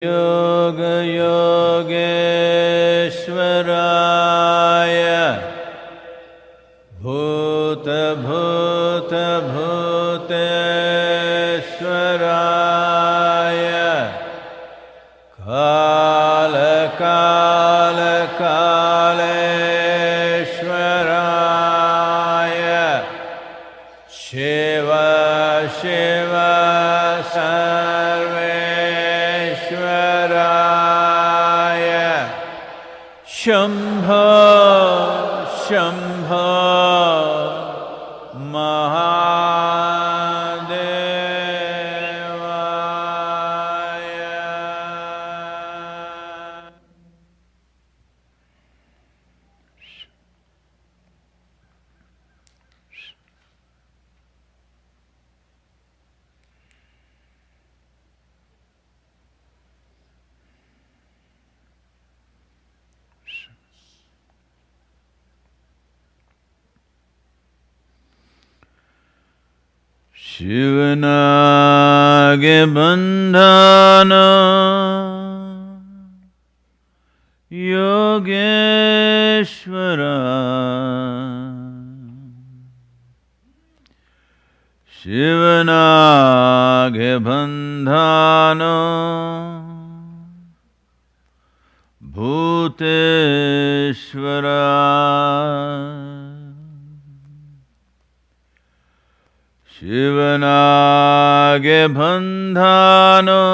Yoga Yogeshwaraya Bhuta Bhuta Bhuteshwaraya Kala Kala Kaleshwaraya Shiva Shiva Shambho, Shambho, Mahadevaya. Shivanage bandhana Yogeshwara Shivanage bandhana Bhuteshwara Shivanage bandhano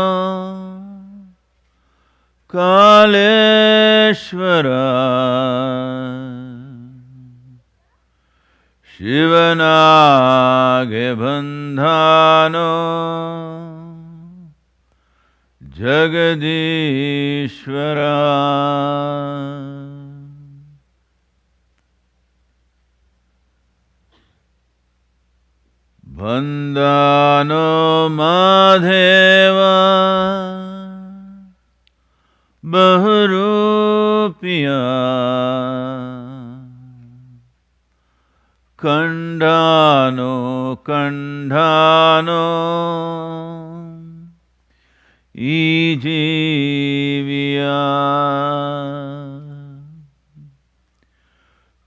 Kaleshwara Shivanage bandhano Jagadishwara Bandhano Madheva Bahurupiya Kandhano Kandhano Ijiviya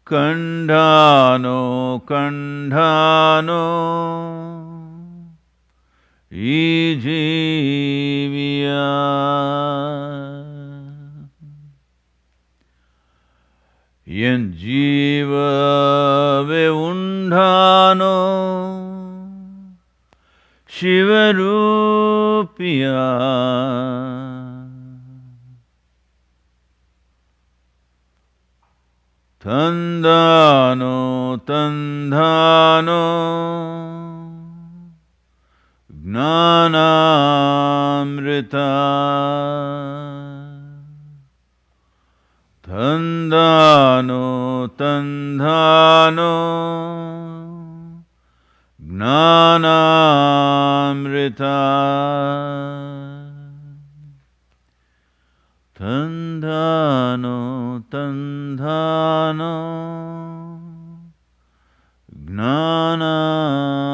Kandhano Kandhano Ijiviya Yen Jiva Veundhano Shivarupiya Tandhano Tandhano Gnanamrita Tandhano Tandhano Gnanamrita Tandhano Tandhano Gnanamrita.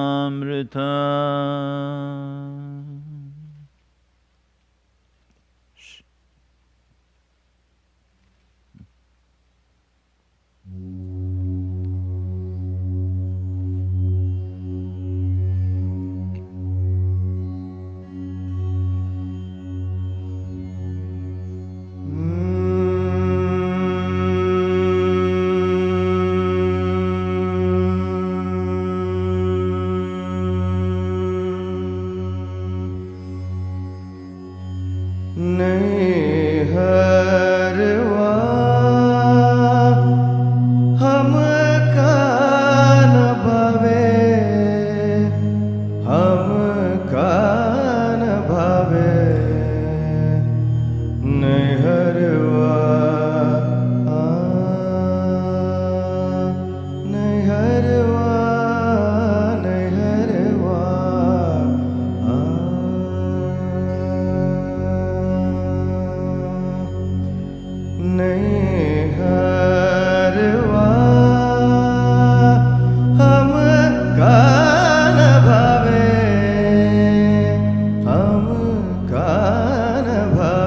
Namah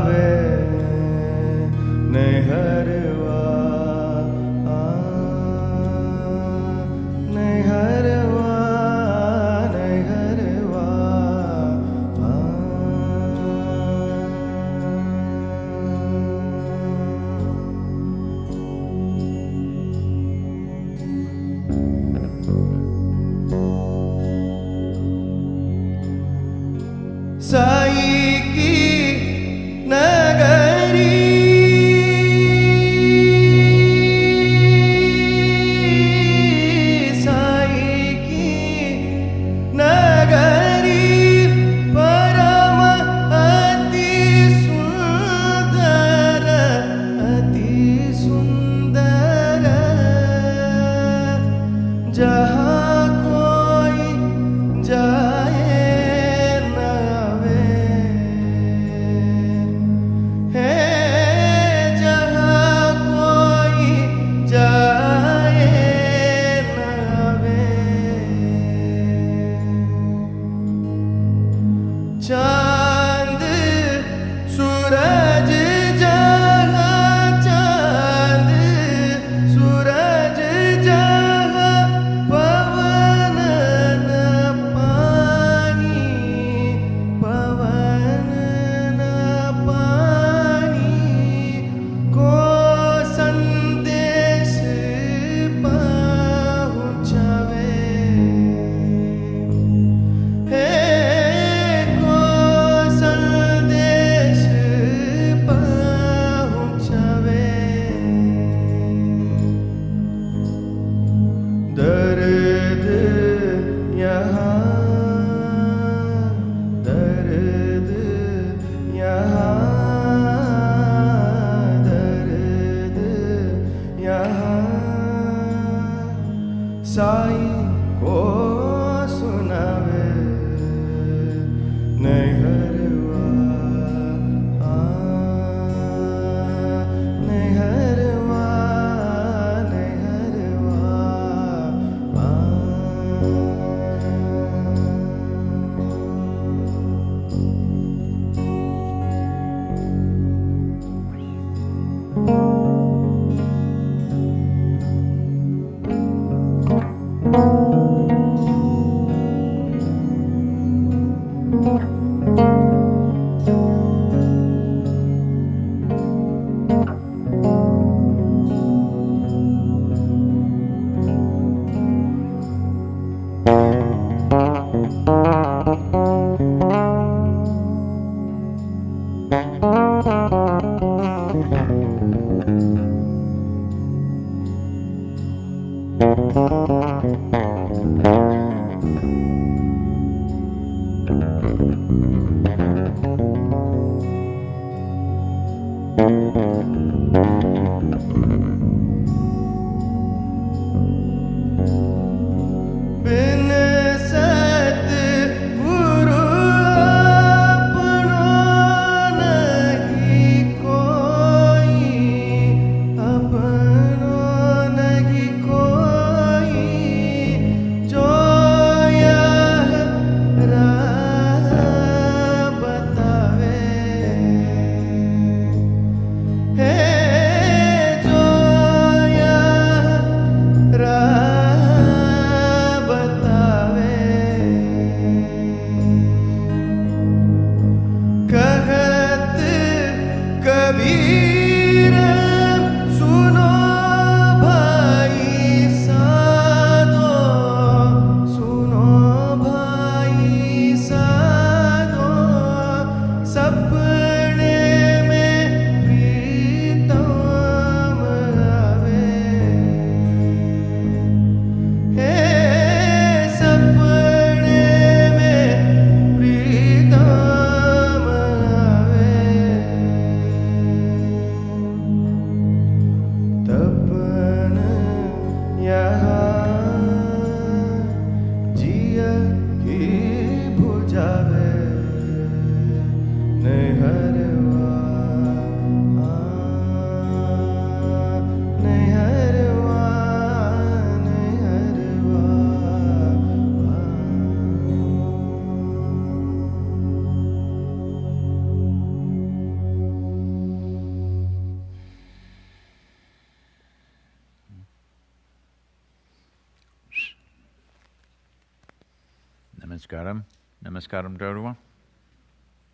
Namaskaram. Namaskaram to everyone.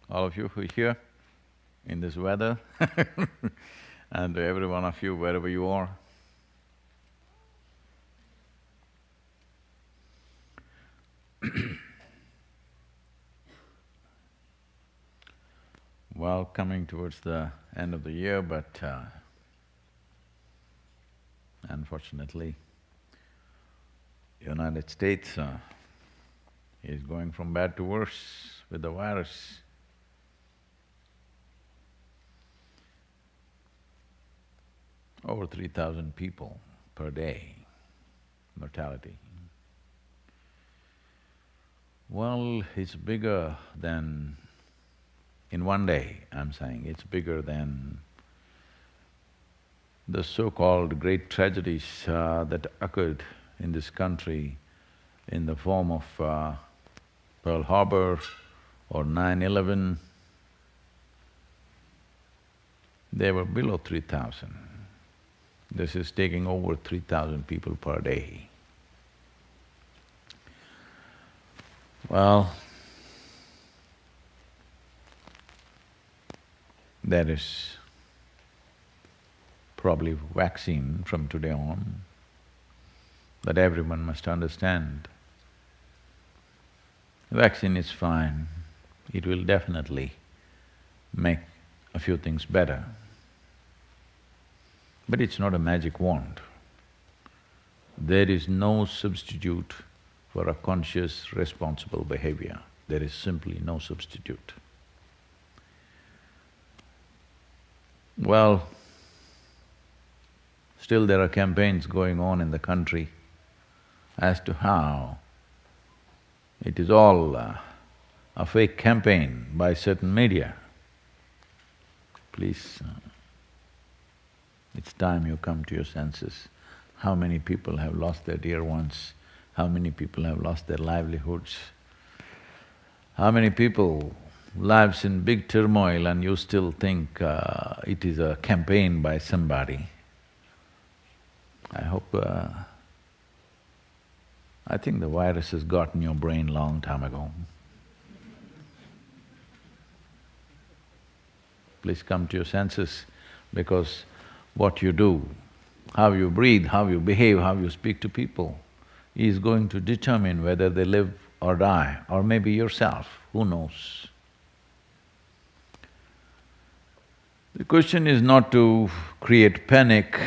All of you who are here in this weather and to every one of you wherever you are. Well, coming towards the end of the year, but unfortunately, United States is going from bad to worse with the virus. Over 3,000 people per day, mortality. Well, it's bigger than… in one day, I'm saying, it's bigger than the so-called great tragedies that occurred in this country in the form of Pearl Harbor or 9/11. They were below 3,000. This is taking over 3,000 people per day. Well, there is probably vaccine from today on that everyone must understand. Vaccine is fine, it will definitely make a few things better. But it's not a magic wand. There is no substitute for a conscious, responsible behavior. There is simply no substitute. Well, still there are campaigns going on in the country as to how it is all a fake campaign by certain media. Please, it's time you come to your senses. How many people have lost their dear ones? How many people have lost their livelihoods? How many people lives in big turmoil and you still think it is a campaign by somebody? I hope… I think the virus has gotten your brain long time ago. Please come to your senses, because what you do, how you breathe, how you behave, how you speak to people is going to determine whether they live or die, or maybe yourself, who knows. The question is not to create panic,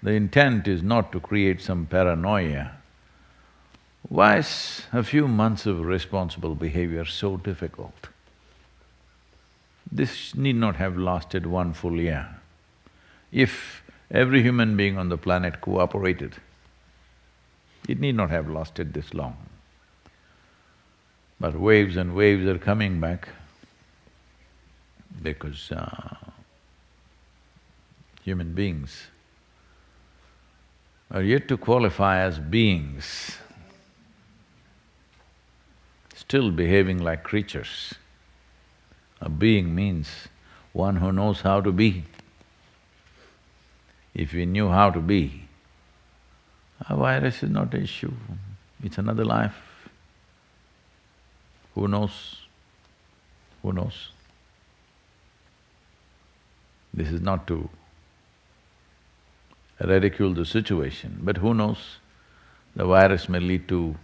the intent is not to create some paranoia. Why is a few months of responsible behavior so difficult? This need not have lasted one full year. If every human being on the planet cooperated, it need not have lasted this long. But waves and waves are coming back because human beings are yet to qualify as beings, still behaving like creatures. A being means one who knows how to be. If we knew how to be, a virus is not an issue, it's another life. Who knows? Who knows? This is not to ridicule the situation, but who knows? The virus may lead to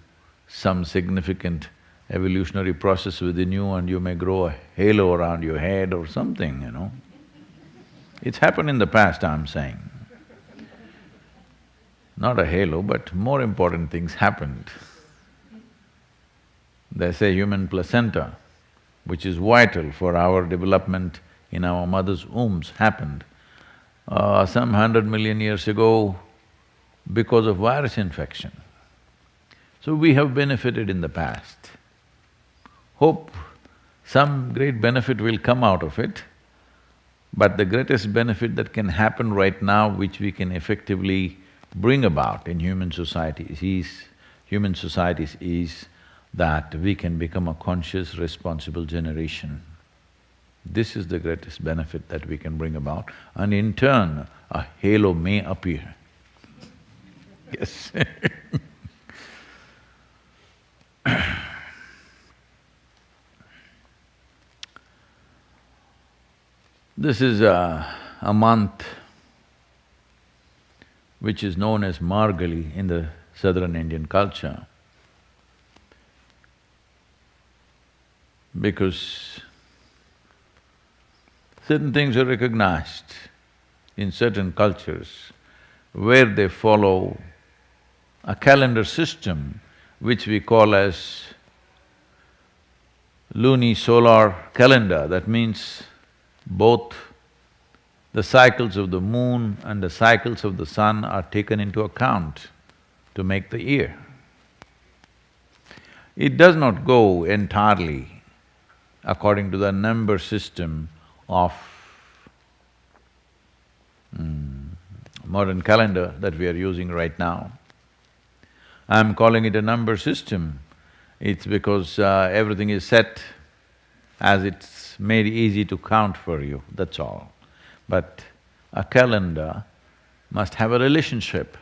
some significant evolutionary process within you and you may grow a halo around your head or something, you know. It's happened in the past, I'm saying. Not a halo, but more important things happened. They say human placenta, which is vital for our development in our mother's wombs, happened some 100 million years ago because of virus infection. So we have benefited in the past. Hope some great benefit will come out of it, but the greatest benefit that can happen right now, which we can effectively bring about in human societies is that we can become a conscious, responsible generation. This is the greatest benefit that we can bring about, and in turn, a halo may appear. Yes This is a month which is known as Margali in the southern Indian culture, because certain things are recognized in certain cultures where they follow a calendar system which we call as luni-solar calendar. That means both the cycles of the moon and the cycles of the sun are taken into account to make the year. It does not go entirely according to the number system of modern calendar that we are using right now. I'm calling it a number system, it's because everything is set as it's made easy to count for you, that's all. But a calendar must have a relationship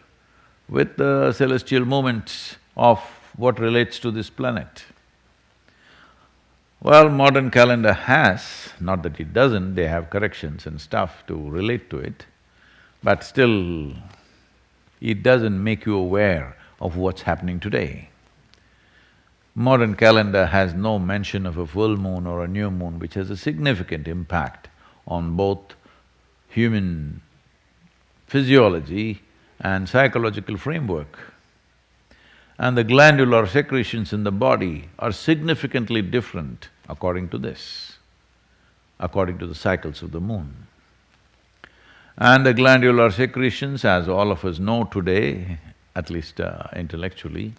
with the celestial movements of what relates to this planet. Well, modern calendar has, not that it doesn't, they have corrections and stuff to relate to it, but still, it doesn't make you aware of what's happening today. Modern calendar has no mention of a full moon or a new moon, which has a significant impact on both human physiology and psychological framework. And the glandular secretions in the body are significantly different according to this, according to the cycles of the moon. And the glandular secretions, as all of us know today, at least intellectually,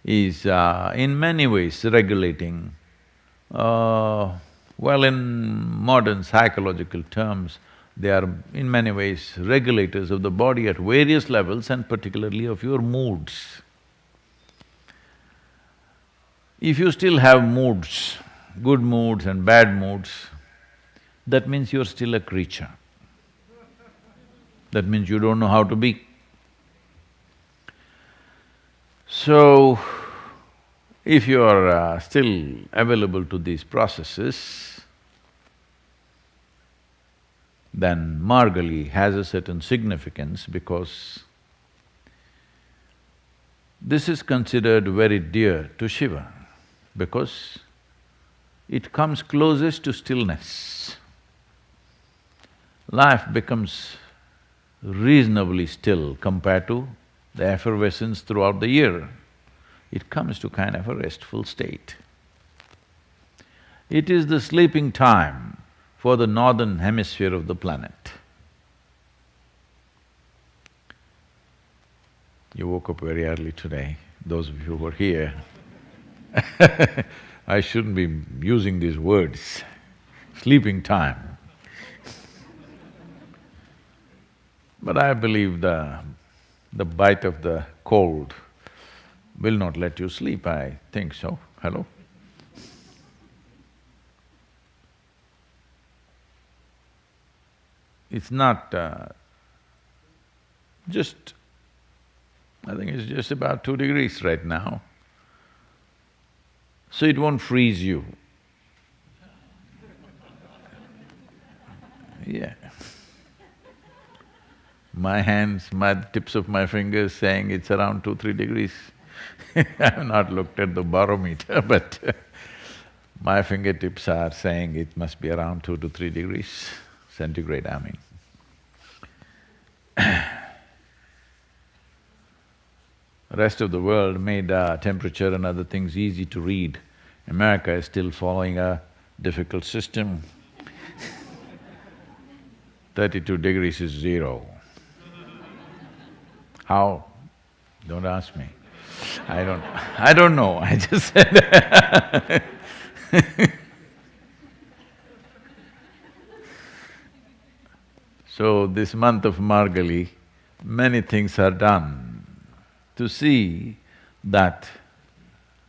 is in many ways regulating, well, in modern psychological terms, they are in many ways regulators of the body at various levels and particularly of your moods. If you still have moods, good moods and bad moods, that means you're still a creature. That means you don't know how to be. So, if you are still available to these processes, then Margali has a certain significance because this is considered very dear to Shiva because it comes closest to stillness. life becomes reasonably still compared to the effervescence throughout the year. It comes to kind of a restful state. It is the sleeping time for the northern hemisphere of the planet. You woke up very early today, those of you who are here. I shouldn't be using these words, sleeping time. But I believe the bite of the cold will not let you sleep, I think so. Hello? It's not just… I think it's just about 2 degrees right now, so it won't freeze you. Yeah. My hands, my tips of my fingers saying it's around 2-3 degrees. I've not looked at the barometer, but my fingertips are saying it must be around 2 to 3 degrees centigrade, I mean. The rest of the world made temperature and other things easy to read. America is still following a difficult system. 32 degrees is 0. How? Don't ask me. I don't know, I just said So this month of Margali, many things are done to see that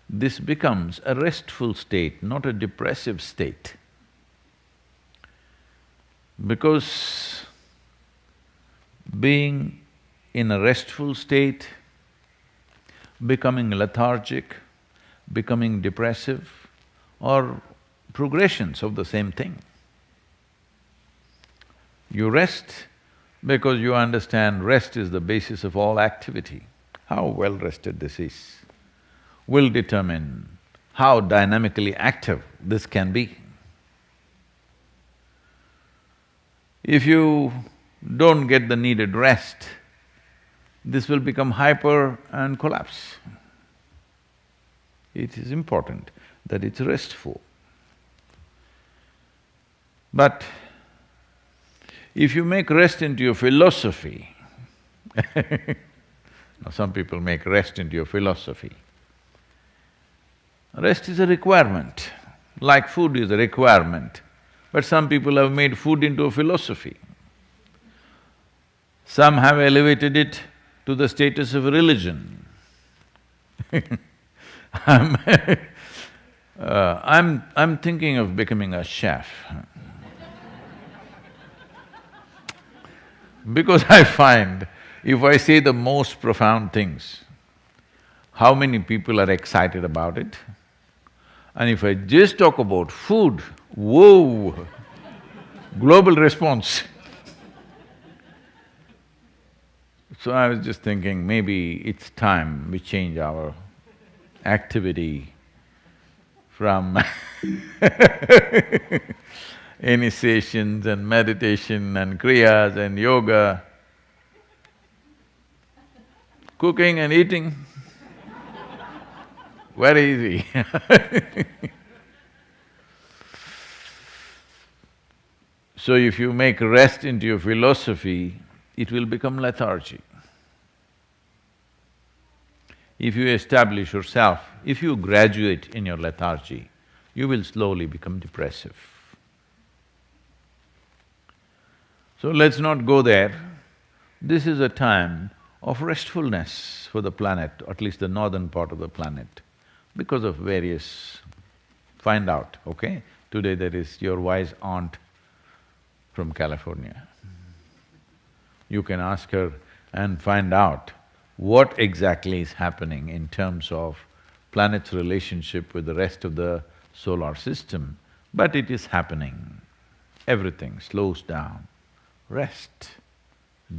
this becomes a restful state, not a depressive state. Because being in a restful state, becoming lethargic, becoming depressive are progressions of the same thing. You rest because you understand rest is the basis of all activity. How well rested this is will determine how dynamically active this can be. If you don't get the needed rest, this will become hyper and collapse. It is important that it's restful. But if you make rest into your philosophy now some people make rest into your philosophy. Rest is a requirement, like food is a requirement, but some people have made food into a philosophy. Some have elevated it to the status of religion. I'm thinking of becoming a chef because I find if I say the most profound things, how many people are excited about it? And if I just talk about food, whoa, global response. So I was just thinking, maybe it's time we change our activity from initiations and meditation and kriyas and yoga, cooking and eating, very easy. So if you make rest into your philosophy, it will become lethargy. If you establish yourself, if you graduate in your lethargy, you will slowly become depressive. So let's not go there. This is a time of restfulness for the planet, at least the northern part of the planet, because of various… Find out, okay? Today there is your wise aunt from California. You can ask her and find out what exactly is happening in terms of planet's relationship with the rest of the solar system, but it is happening. Everything slows down. Rest.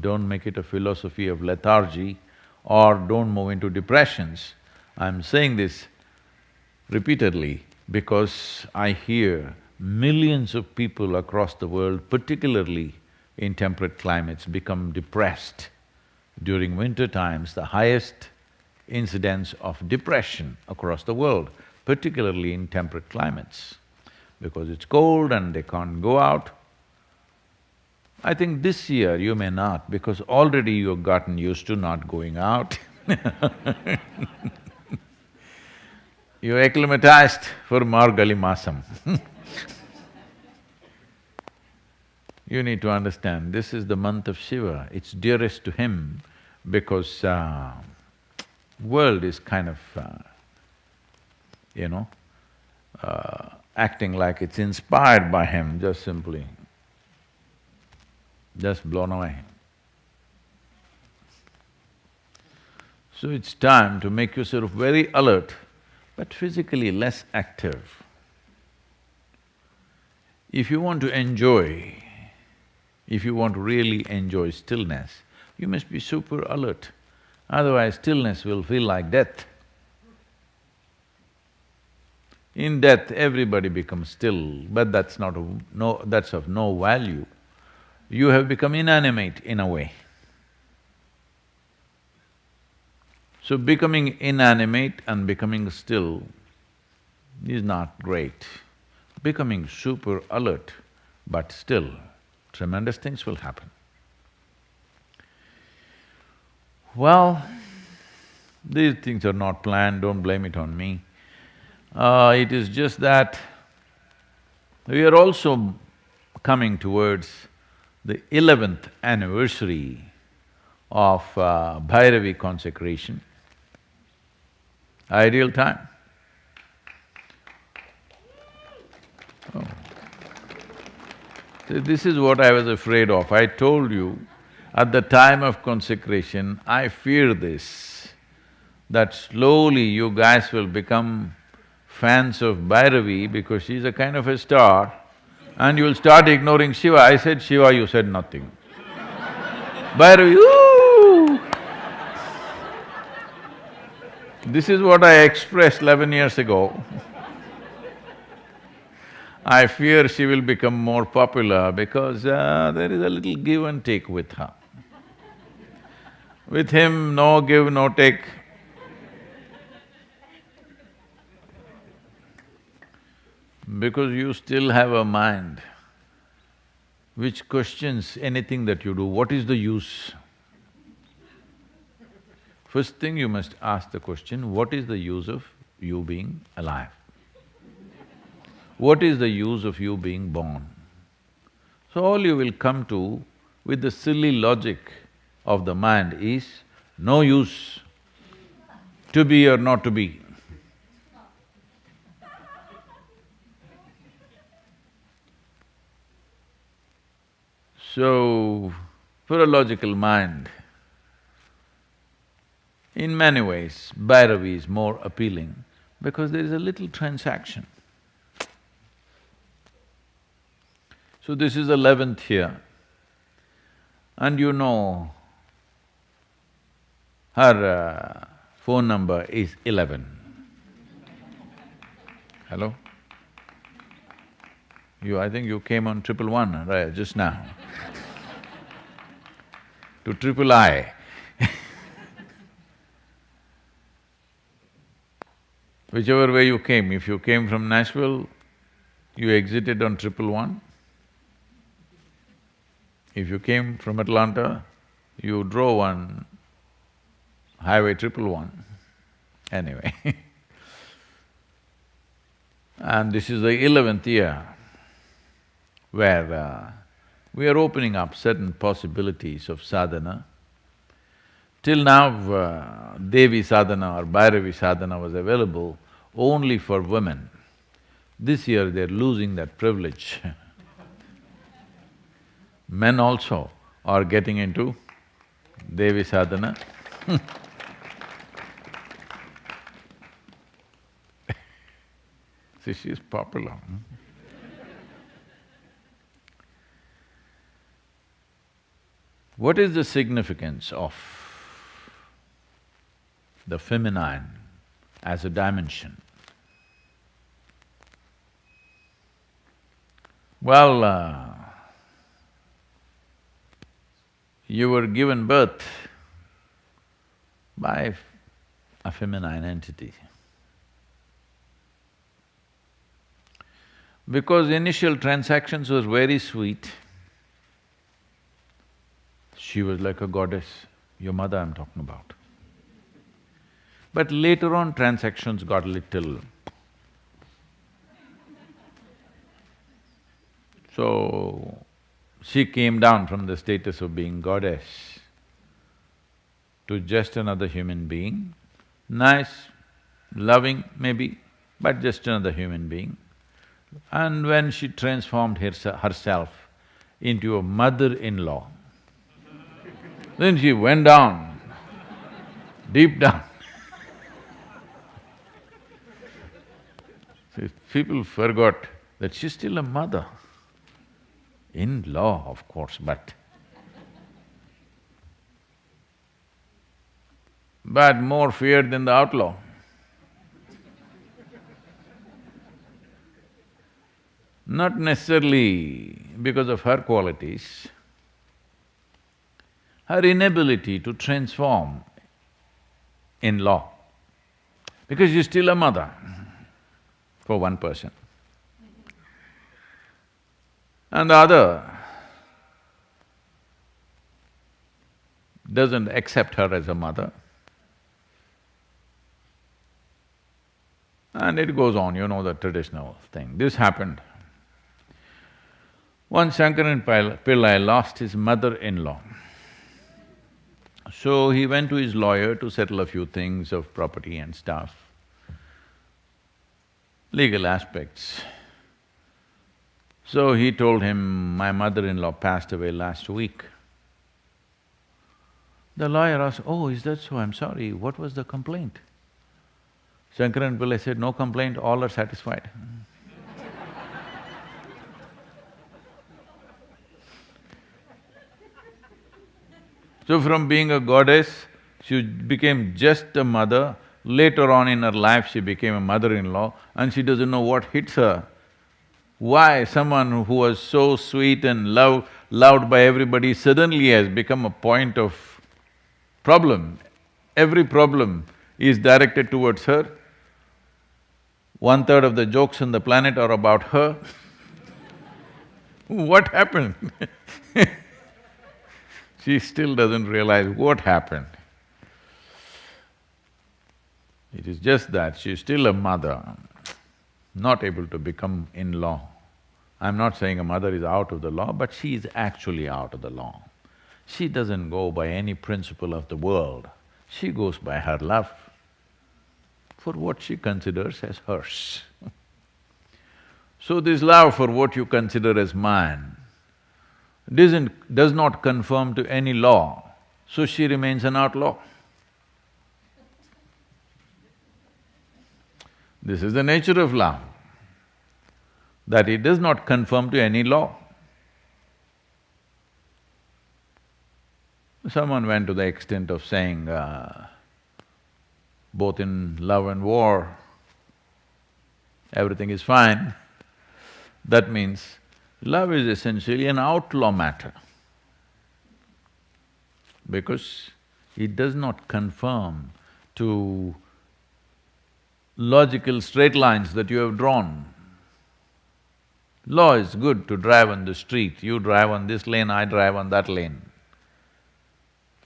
Don't make it a philosophy of lethargy or don't move into depressions. I'm saying this repeatedly because I hear millions of people across the world, particularly in temperate climates become depressed. During winter times, the highest incidence of depression across the world, particularly in temperate climates, because it's cold and they can't go out. I think this year you may not, because already you've gotten used to not going out. You're acclimatized for Margali Masam. You need to understand, this is the month of Shiva, it's dearest to him because world is kind of, acting like it's inspired by him, just simply, just blown away. So it's time to make yourself very alert, but physically less active. If you want to enjoy, if you want to really enjoy stillness, you must be super alert, otherwise stillness will feel like death. In death, everybody becomes still, but that's that's of no value. You have become inanimate in a way. So becoming inanimate and becoming still is not great. Becoming super alert, but still, tremendous things will happen. Well, these things are not planned, don't blame it on me. It is just that we are also coming towards the 11th anniversary of Bhairavi consecration. Ideal time. Oh. So this is what I was afraid of. I told you, at the time of consecration, I fear this, that slowly you guys will become fans of Bhairavi because she's a kind of a star, and you'll start ignoring Shiva. I said Shiva, you said nothing. Bhairavi, ooh! This is what I expressed 11 years ago. I fear she will become more popular because there is a little give and take with her. With him, no give, no take. Because you still have a mind which questions anything that you do, what is the use? First thing you must ask the question, what is the use of you being alive? What is the use of you being born? So all you will come to with the silly logic of the mind is no use, to be or not to be. So, for a logical mind, in many ways, Bhairavi is more appealing because there is a little transaction. So this is 11th here, and you know her phone number is 11. Hello? I think you came on 111, right, just now. To triple I. Whichever way you came, if you came from Nashville, you exited on 111. If you came from Atlanta, you drove on Highway 111. Anyway and this is the 11th year where we are opening up certain possibilities of sadhana. Till now, Devi sadhana or Bhairavi sadhana was available only for women. This year they're losing that privilege. Men also are getting into Devi sadhana. See, she's popular. What is the significance of the feminine as a dimension? Well, you were given birth by a feminine entity. Because initial transactions were very sweet, she was like a goddess, your mother I'm talking about. But later on transactions got little. So, she came down from the status of being goddess to just another human being, nice, loving maybe, but just another human being. And when she transformed herself into a mother-in-law, then she went down, deep down. See, people forgot that she's still a mother. In-law, of course, but more feared than the outlaw. Not necessarily because of her qualities, her inability to transform in-law, because she's still a mother for one person. And the other doesn't accept her as a mother. And it goes on, you know the traditional thing. This happened. Once Shankaran Pillai lost his mother-in-law. So he went to his lawyer to settle a few things of property and stuff, legal aspects. So he told him, my mother-in-law passed away last week. The lawyer asked, oh, is that so? I'm sorry, what was the complaint? Shankaran Pillai said, no complaint, all are satisfied. So from being a goddess, she became just a mother. Later on in her life, she became a mother-in-law and she doesn't know what hits her. Why someone who was so sweet and loved by everybody suddenly has become a point of problem. Every problem is directed towards her. 1/3 of the jokes on the planet are about her. What happened? She still doesn't realize what happened. It is just that she's still a mother, not able to become in-law. I'm not saying a mother is out of the law, but she is actually out of the law. She doesn't go by any principle of the world, she goes by her love for what she considers as hers. So this love for what you consider as mine does not conform to any law, so she remains an outlaw. This is the nature of love, that it does not conform to any law. Someone went to the extent of saying, both in love and war, everything is fine. That means love is essentially an outlaw matter, because it does not conform to logical straight lines that you have drawn. Law is good to drive on the street, you drive on this lane, I drive on that lane.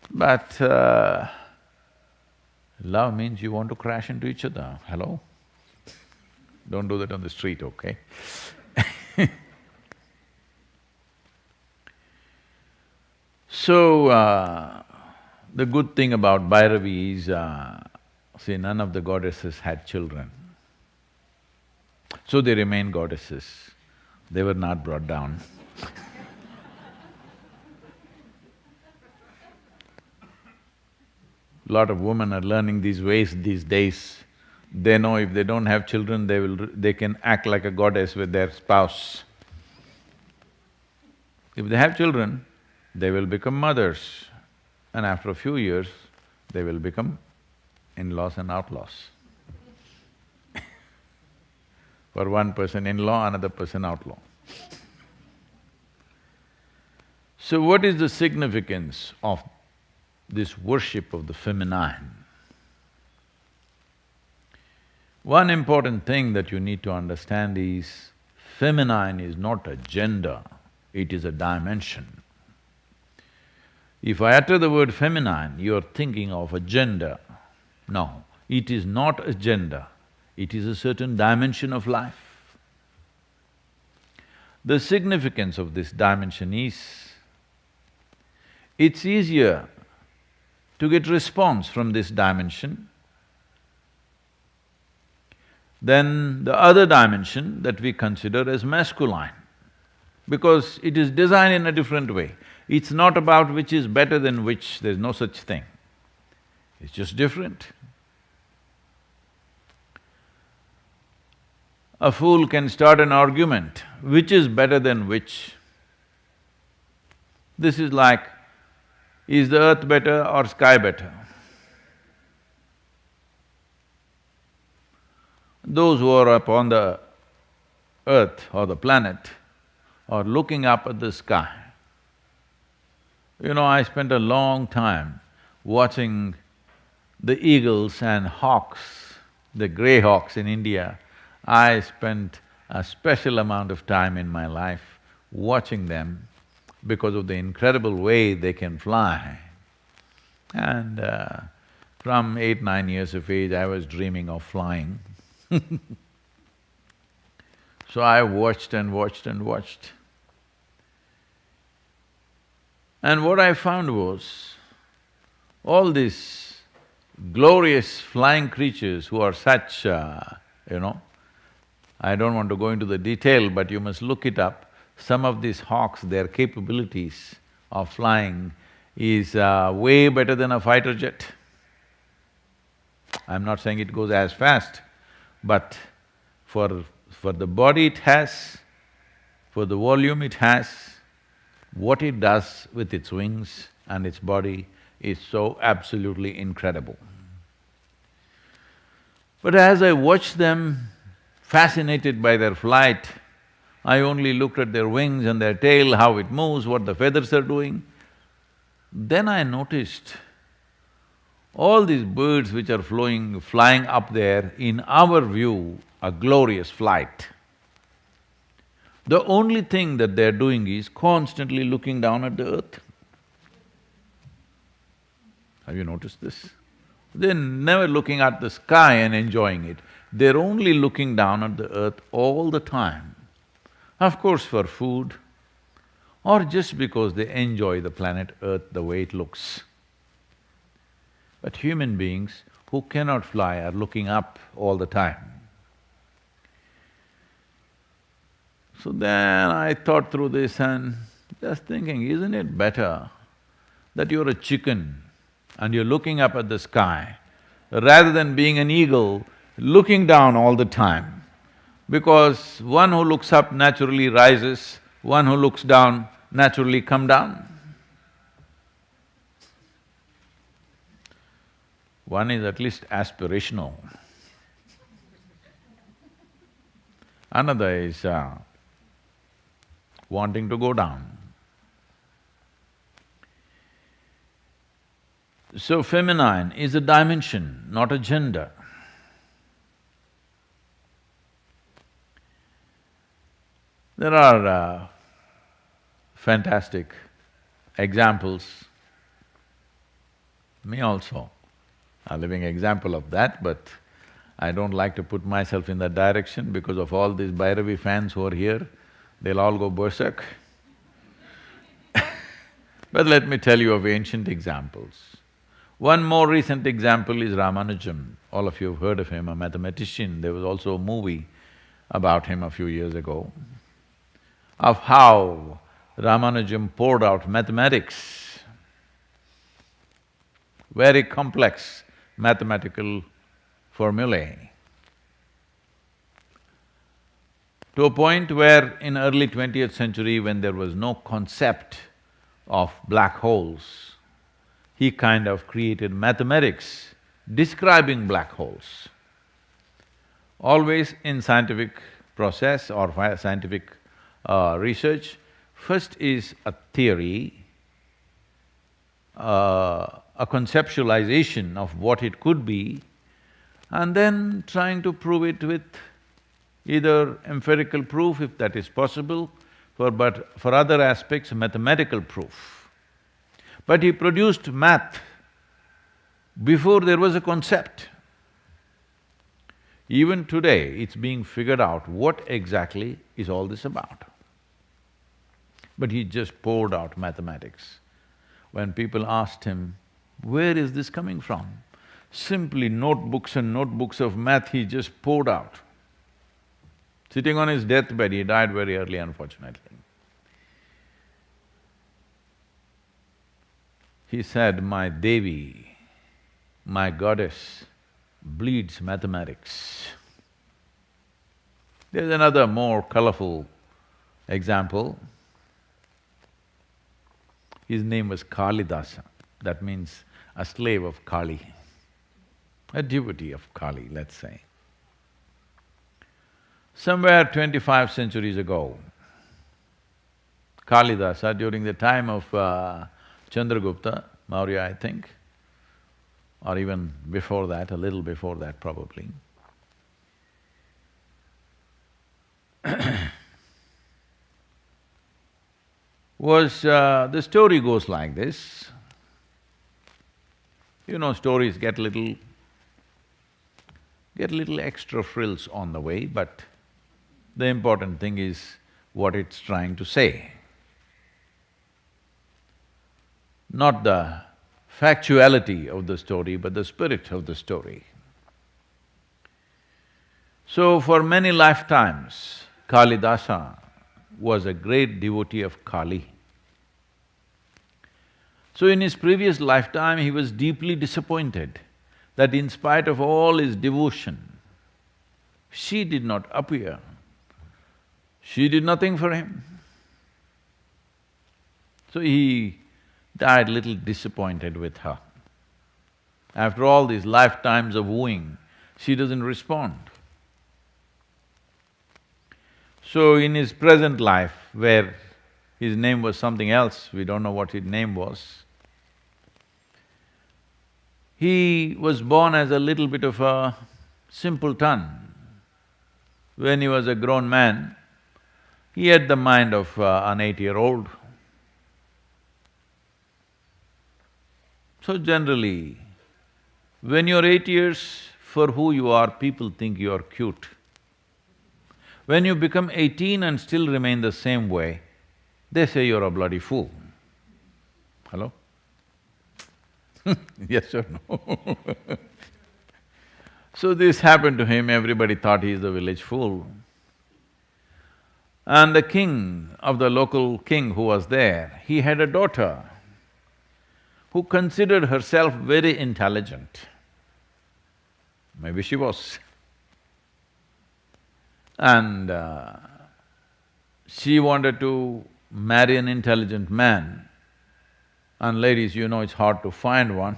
But love means you want to crash into each other, hello? Don't do that on the street, okay? So, the good thing about Bhairavi is, see, none of the goddesses had children. So they remain goddesses, they were not brought down. Lot of women are learning these ways these days. They know if they don't have children, they can act like a goddess with their spouse. If they have children, they will become mothers, and after a few years, they will become in-laws and outlaws. For one person in-law, another person outlaw. So what is the significance of this worship of the feminine? One important thing that you need to understand is, feminine is not a gender, it is a dimension. If I utter the word feminine, you're thinking of a gender. No, it is not a gender, it is a certain dimension of life. The significance of this dimension is, it's easier to get response from this dimension than the other dimension that we consider as masculine, because it is designed in a different way. It's not about which is better than which, there's no such thing. It's just different. A fool can start an argument, which is better than which. This is like, is the earth better or sky better? Those who are up on the earth or the planet are looking up at the sky. You know, I spent a long time watching the eagles and hawks, the grey hawks in India. I spent a special amount of time in my life watching them because of the incredible way they can fly. And from 8, 9 years of age, I was dreaming of flying. So I watched and watched and watched. And what I found was, all these glorious flying creatures who are such, I don't want to go into the detail, but you must look it up. Some of these hawks, their capabilities of flying is way better than a fighter jet. I'm not saying it goes as fast, but for the body it has, for the volume it has, what it does with its wings and its body is so absolutely incredible. But as I watched them, fascinated by their flight, I only looked at their wings and their tail, how it moves, what the feathers are doing. Then I noticed all these birds which are flying up there, in our view, a glorious flight. The only thing that they're doing is constantly looking down at the earth. Have you noticed this? They're never looking at the sky and enjoying it. They're only looking down at the earth all the time. Of course for food, or just because they enjoy the planet Earth the way it looks. But human beings who cannot fly are looking up all the time. So then I thought through this and just thinking, isn't it better that you're a chicken and you're looking up at the sky rather than being an eagle looking down all the time? Because one who looks up naturally rises, one who looks down naturally come down. One is at least aspirational. Another is wanting to go down. So feminine is a dimension, not a gender. There are fantastic examples. Me also, a living example of that, but I don't like to put myself in that direction because of all these Bhairavi fans who are here, they'll all go berserk. But let me tell you of ancient examples. One more recent example is Ramanujan. All of you have heard of him, a mathematician. There was also a movie about him a few years ago, of how Ramanujan poured out mathematics, very complex mathematical formulae, to a point where in early 20th century, when there was no concept of black holes, he kind of created mathematics describing black holes. Always in scientific process or scientific research, first is a theory, a conceptualization of what it could be, and then trying to prove it with either empirical proof, if that is possible, but for other aspects, mathematical proof. But he produced math before there was a concept. Even today, it's being figured out what exactly is all this about. But he just poured out mathematics. When people asked him, where is this coming from? Simply notebooks and notebooks of math he just poured out. Sitting on his deathbed, he died very early, unfortunately. He said, my Devi, my goddess, bleeds mathematics. There's another more colorful example. His name was Kalidasa, that means a slave of Kali, a devotee of Kali, let's say. Somewhere 25 centuries ago, Kalidasa, during the time of Chandragupta Maurya, I think, or even before that, a little before that probably, the story goes like this. You know, stories get little extra frills on the way, but the important thing is what it's trying to say, not the factuality of the story, but the spirit of the story. So for many lifetimes, Kalidasa was a great devotee of Kali. So in his previous lifetime, he was deeply disappointed that in spite of all his devotion, she did not appear. She did nothing for him. So he died little disappointed with her. After all these lifetimes of wooing, she doesn't respond. So in his present life, where his name was something else, we don't know what his name was, he was born as a little bit of a simpleton. When he was a grown man, he had the mind of an 8-year-old. So generally, when you're 8 years, for who you are, people think you're cute. When you become 18 and still remain the same way, they say you're a bloody fool. Hello? Yes or no? So this happened to him, everybody thought he's the village fool. And the king of the local king who was there, he had a daughter who considered herself very intelligent. Maybe she was. And she wanted to marry an intelligent man. And ladies, you know it's hard to find one.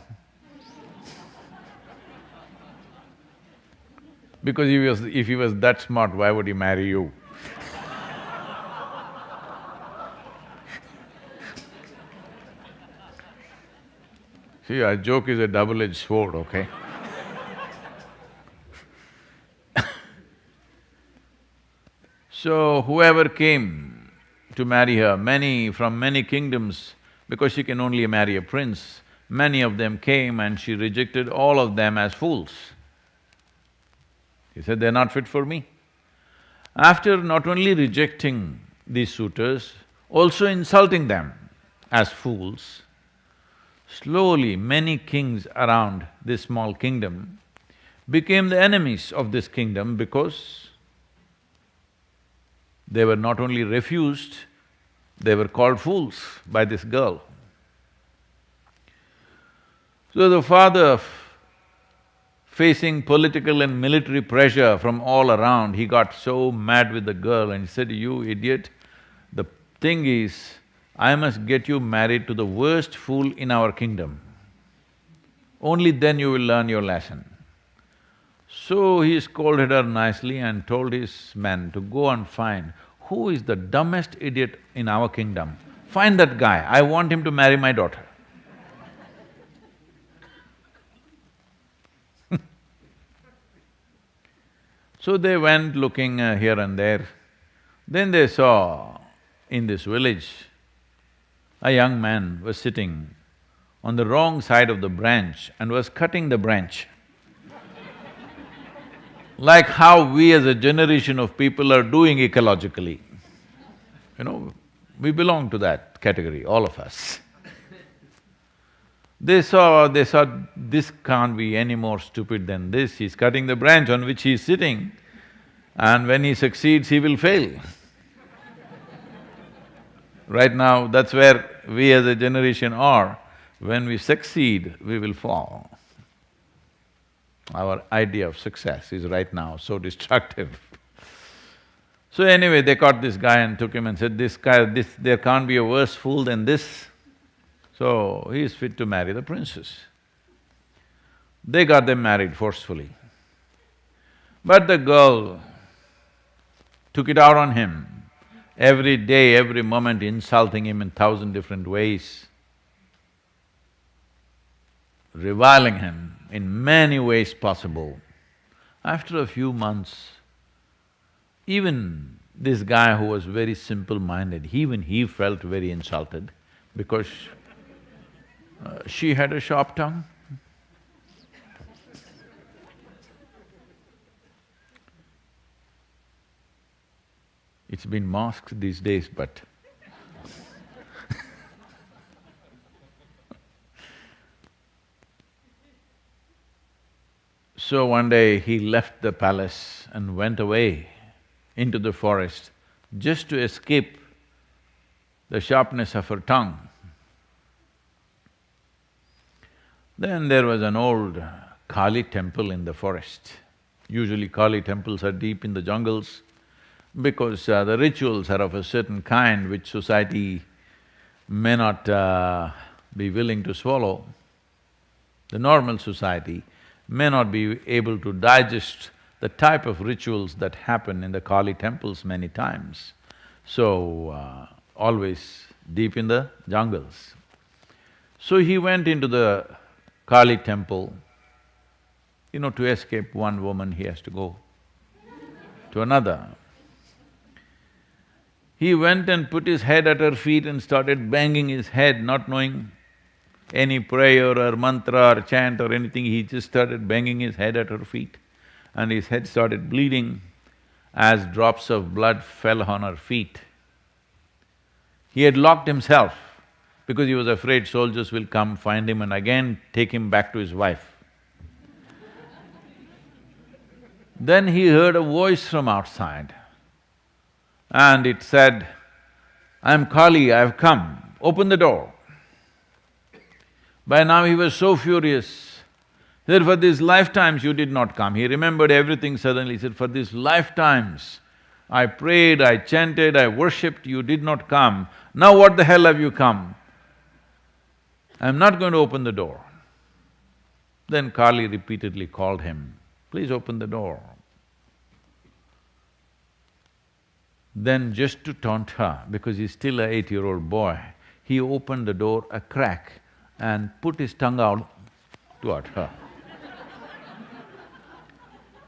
Because if he was that smart, why would he marry you? See, a joke is a double-edged sword, okay? So whoever came to marry her, from many kingdoms, because she can only marry a prince, many of them came and she rejected all of them as fools. He said, they're not fit for me. After not only rejecting these suitors, also insulting them as fools, slowly many kings around this small kingdom became the enemies of this kingdom because they were not only refused, they were called fools by this girl. So the father, facing political and military pressure from all around, he got so mad with the girl and he said, you idiot, the thing is, I must get you married to the worst fool in our kingdom. Only then you will learn your lesson. So he scolded her nicely and told his men to go and find who is the dumbest idiot in our kingdom. Find that guy, I want him to marry my daughter. So they went looking here and there. Then they saw in this village, a young man was sitting on the wrong side of the branch and was cutting the branch. Like how we as a generation of people are doing ecologically. You know, we belong to that category, all of us. They saw, this can't be any more stupid than this, he's cutting the branch on which he's sitting, and when he succeeds, he will fail. Right now, that's where we as a generation are. When we succeed, we will fall. Our idea of success is right now so destructive. So anyway, they caught this guy and took him and said, there can't be a worse fool than this. So he is fit to marry the princess. They got them married forcefully. But the girl took it out on him, every day, every moment insulting him in 1,000 different ways, reviling him in many ways possible. After a few months, even this guy who was very simple-minded, even he felt very insulted because she had a sharp tongue. It's been masked these days, but so one day he left the palace and went away into the forest just to escape the sharpness of her tongue. Then there was an old Kali temple in the forest. Usually Kali temples are deep in the jungles because the rituals are of a certain kind which society may not be willing to swallow. The normal society may not be able to digest the type of rituals that happen in the Kali temples many times. So, always deep in the jungles. So he went into the Kali temple. You know, to escape one woman, he has to go to another. He went and put his head at her feet and started banging his head, not knowing any prayer or mantra or chant or anything, he just started banging his head at her feet. And his head started bleeding as drops of blood fell on her feet. He had locked himself because he was afraid soldiers will come, find him and again take him back to his wife. Then he heard a voice from outside and it said, "I'm Kali, I've come, open the door." By now he was so furious, he said, "For these lifetimes you did not come." He remembered everything suddenly, he said, "For these lifetimes I prayed, I chanted, I worshipped, you did not come. Now what the hell have you come? I'm not going to open the door." Then Kali repeatedly called him, "Please open the door." Then just to taunt her, because he's still an 8-year-old boy, he opened the door a crack and put his tongue out toward her.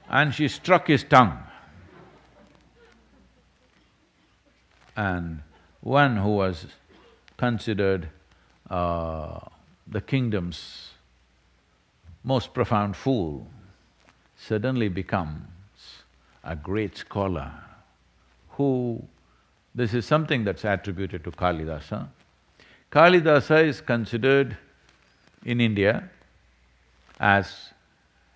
And she struck his tongue. And one who was considered the kingdom's most profound fool suddenly becomes a great scholar who… This is something that's attributed to Kalidasa. Kalidasa is considered in India as,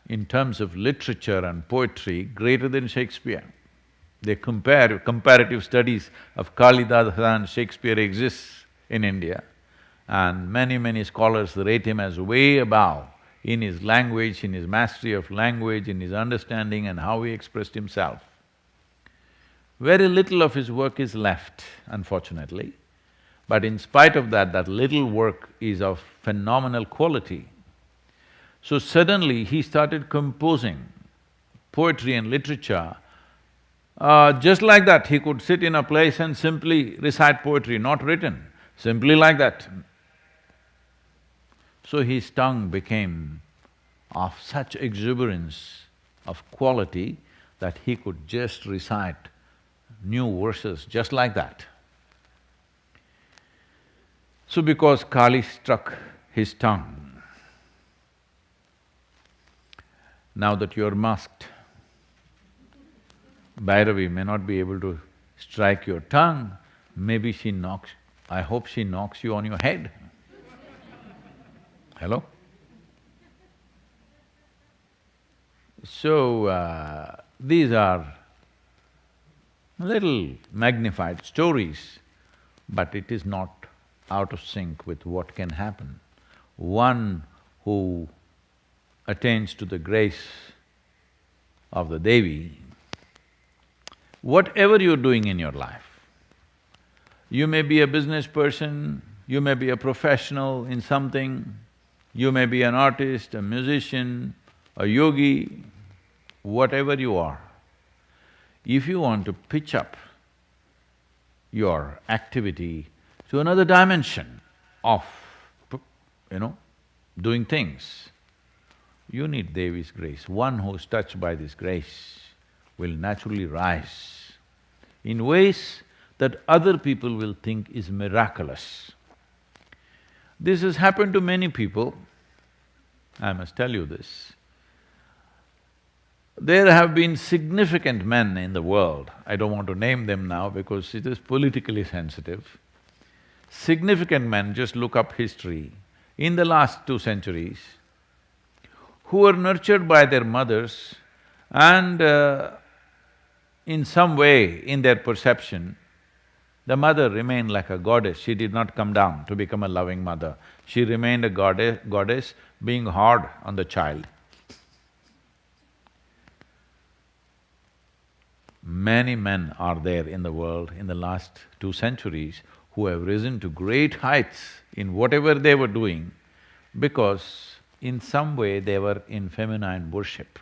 in terms of literature and poetry, greater than Shakespeare. They compare… comparative studies of Kalidasa and Shakespeare exists in India, and many scholars rate him as way above in his language, in his mastery of language, in his understanding and how he expressed himself. Very little of his work is left, unfortunately, but in spite of that, that little work is of phenomenal quality. So suddenly he started composing poetry and literature. Just like that, he could sit in a place and simply recite poetry, not written, simply like that. So his tongue became of such exuberance of quality that he could just recite new verses just like that. So because Kali struck his tongue, now that you're masked, Bhairavi may not be able to strike your tongue, maybe she knocks… I hope she knocks you on your head. Hello? So, these are little magnified stories, but it is not out of sync with what can happen. One who attains to the grace of the Devi, whatever you're doing in your life, you may be a business person, you may be a professional in something, you may be an artist, a musician, a yogi, whatever you are, if you want to pitch up your activity to another dimension of, doing things, you need Devi's grace. One who's touched by this grace will naturally rise in ways that other people will think is miraculous. This has happened to many people, I must tell you this. There have been significant men in the world, I don't want to name them now because it is politically sensitive. Significant men, just look up history, in the last 2 centuries, who were nurtured by their mothers and in some way, in their perception, the mother remained like a goddess. She did not come down to become a loving mother. She remained a goddess being hard on the child. Many men are there in the world in the last 2 centuries who have risen to great heights in whatever they were doing because in some way they were in feminine worship.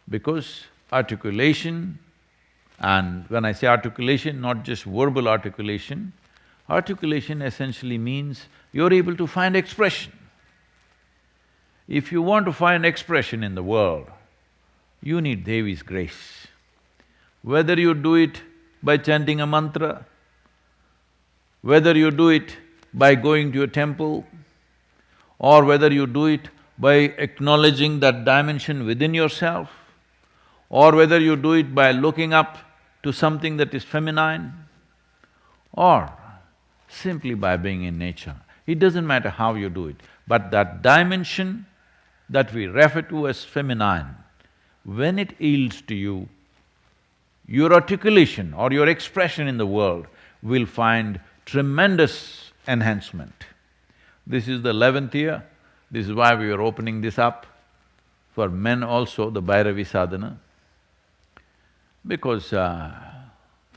Because articulation, and when I say articulation, not just verbal articulation, articulation essentially means you're able to find expression. If you want to find expression in the world, you need Devi's grace. Whether you do it by chanting a mantra, whether you do it by going to a temple, or whether you do it by acknowledging that dimension within yourself, or whether you do it by looking up to something that is feminine, or simply by being in nature. It doesn't matter how you do it, but that dimension that we refer to as feminine, when it yields to you, your articulation or your expression in the world will find tremendous enhancement. This is the 11th year, this is why we are opening this up for men also, the Bhairavi sadhana, because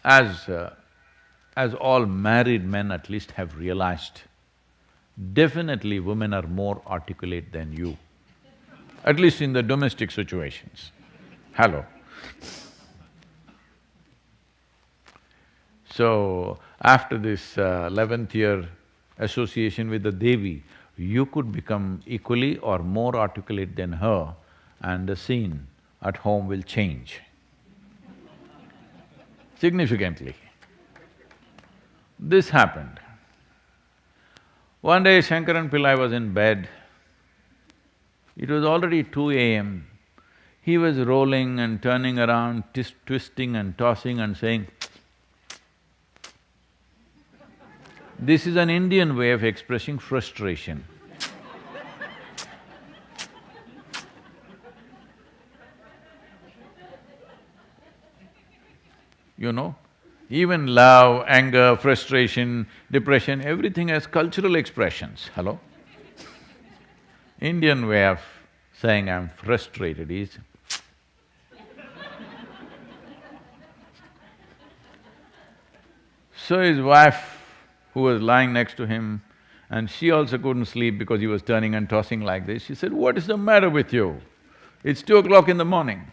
as all married men at least have realized, definitely women are more articulate than you, at least in the domestic situations. Hello. So, after this 11th year association with the Devi, you could become equally or more articulate than her and the scene at home will change significantly. This happened. One day Shankaran Pillai was in bed, it was already 2 a.m. He was rolling and turning around, twisting and tossing and saying, this is an Indian way of expressing frustration. You know, even love, anger, frustration, depression, everything has cultural expressions, hello? Indian way of saying I'm frustrated is so his wife, who was lying next to him, and she also couldn't sleep because he was turning and tossing like this, she said, "What is the matter with you? It's 2 o'clock in the morning."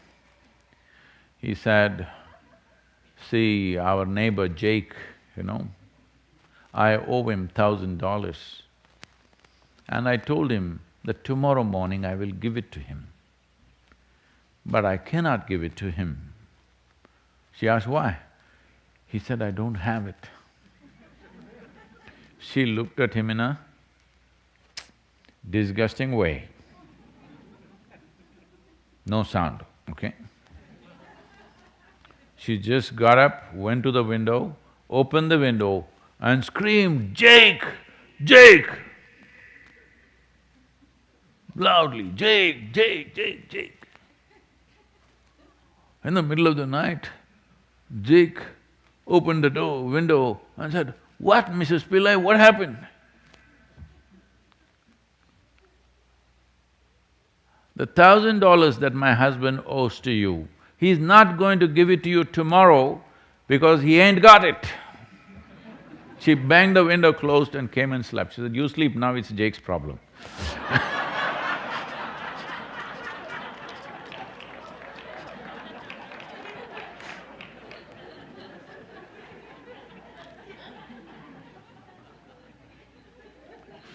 He said, "See, our neighbor Jake, I owe him $1,000 and I told him that tomorrow morning I will give it to him. but I cannot give it to him. She asked, why? He said, I don't have it. She looked at him in a disgusting way. No sound, okay? She just got up, went to the window, opened the window and screamed, Jake! Jake! Loudly, Jake, Jake, Jake, Jake. In the middle of the night, Jake opened the window and said, what, Mrs. Pillai, what happened? The $1,000 that my husband owes to you, he's not going to give it to you tomorrow because he ain't got it. She banged the window closed and came and slept. She said, you sleep now, it's Jake's problem.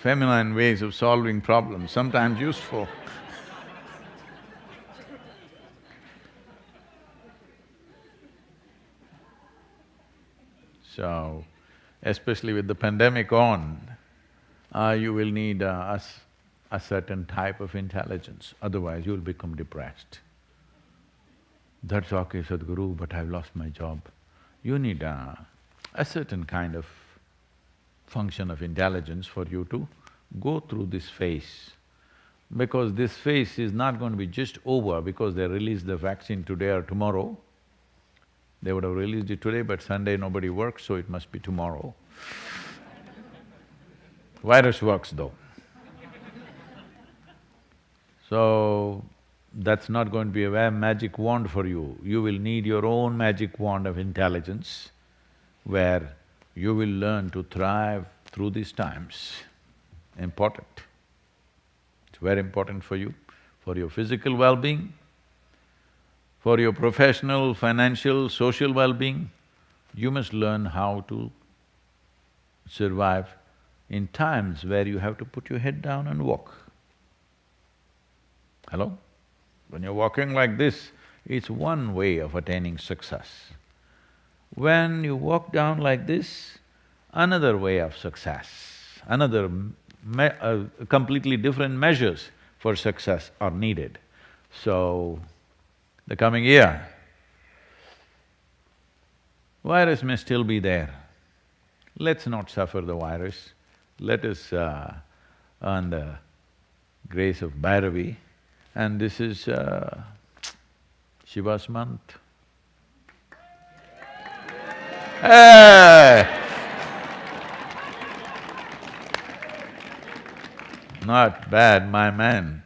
Feminine ways of solving problems, sometimes useful. So, especially with the pandemic on, you will need a certain type of intelligence, otherwise you'll become depressed. That's okay, Sadhguru, but I've lost my job. You need a certain kind of function of intelligence for you to go through this phase. Because this phase is not going to be just over because they released the vaccine today or tomorrow. They would have released it today, but Sunday nobody works, so it must be tomorrow. Virus works though. So, that's not going to be a magic wand for you. You will need your own magic wand of intelligence where you will learn to thrive through these times. Important. It's very important for you, for your physical well-being, for your professional, financial, social well-being. You must learn how to survive in times where you have to put your head down and walk. Hello? When you're walking like this, it's one way of attaining success. When you walk down like this, another way of success, completely different measures for success are needed. So, the coming year, virus may still be there. Let's not suffer the virus. Let us earn the grace of Bhairavi, and this is Shiva's month. Hey! Not bad, my man.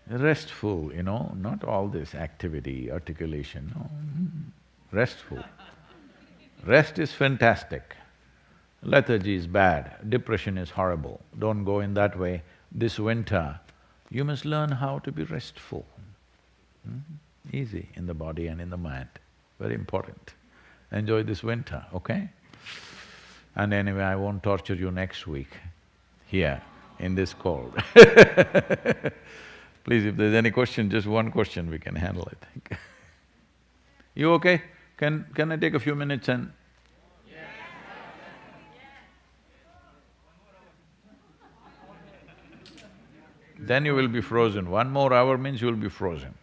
Restful, not all this activity, articulation, no. Restful. Rest is fantastic. Lethargy is bad, depression is horrible. Don't go in that way. This winter, you must learn how to be restful. Easy in the body and in the mind, very important. Enjoy this winter, okay? And anyway, I won't torture you next week here in this cold. Please, if there's any question, just one question, we can handle it, I think. You okay? Can I take a few minutes and… Then you will be frozen. 1 more hour means you will be frozen.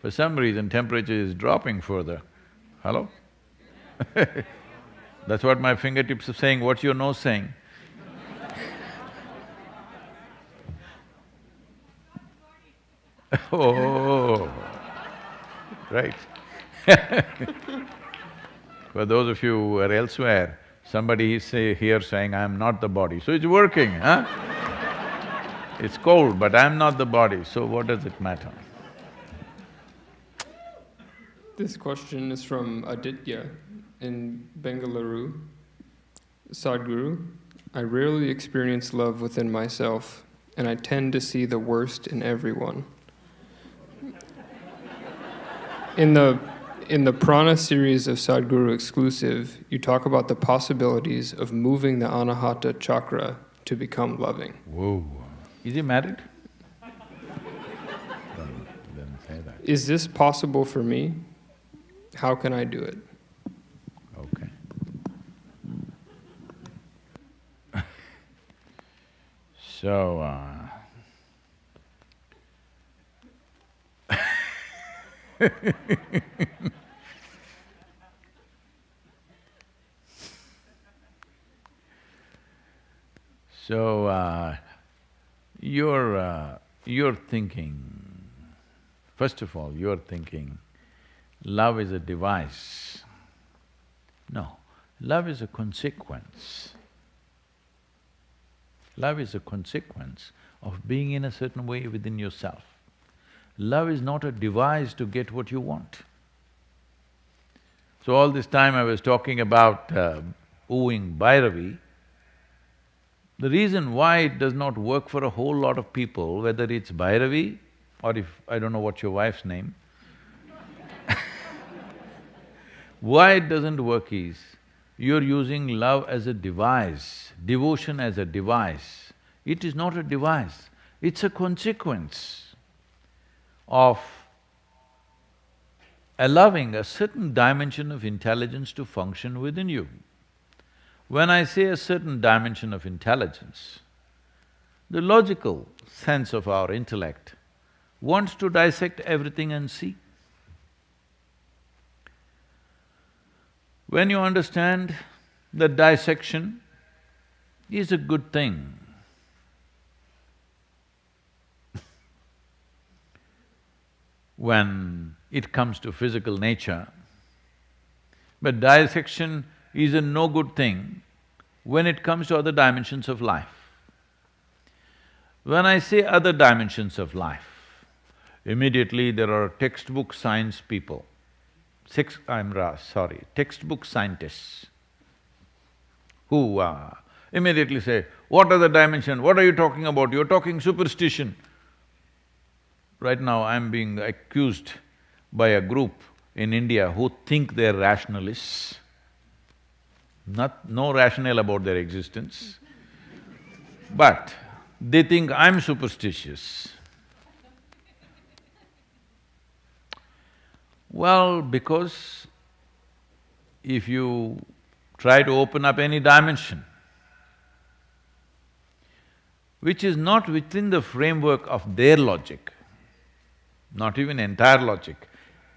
For some reason, temperature is dropping further. Hello? That's what my fingertips are saying. What's your nose saying? Oh, right. For those of you who are elsewhere, somebody is here saying, I'm not the body, so it's working, huh? It's cold, but I'm not the body, so what does it matter? This question is from Aditya in Bengaluru. Sadhguru, I rarely experience love within myself, and I tend to see the worst in everyone. In In the Prana series of Sadhguru Exclusive, you talk about the possibilities of moving the anahata chakra to become loving. Whoa. Is he married? Don't say that. Is this possible for me? How can I do it? Okay. So, you're thinking, first of all, you're thinking love is a device. No, love is a consequence. Love is a consequence of being in a certain way within yourself. Love is not a device to get what you want. So all this time I was talking about wooing Bhairavi. The reason why it does not work for a whole lot of people, whether it's Bhairavi or if… I don't know what's your wife's name why it doesn't work is, you're using love as a device, devotion as a device. It is not a device, it's a consequence of allowing a certain dimension of intelligence to function within you. When I say a certain dimension of intelligence, the logical sense of our intellect wants to dissect everything and see. When you understand that dissection is a good thing, when it comes to physical nature, but dissection is a no good thing when it comes to other dimensions of life. When I say other dimensions of life, immediately there are textbook science people, textbook scientists who immediately say, what are the dimensions, what are you talking about, you're talking superstition. Right now I'm being accused by a group in India who think they're rationalists, no rationale about their existence, but they think I'm superstitious. Well, because if you try to open up any dimension which is not within the framework of their logic, not even entire logic,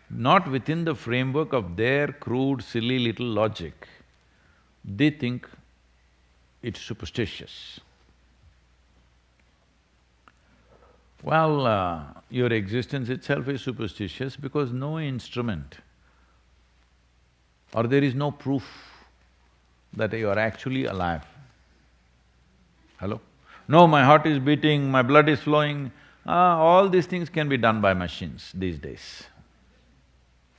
not within the framework of their crude, silly little logic, they think it's superstitious. Well, your existence itself is superstitious because no instrument or there is no proof that you are actually alive. Hello? No, my heart is beating, my blood is flowing, all these things can be done by machines these days.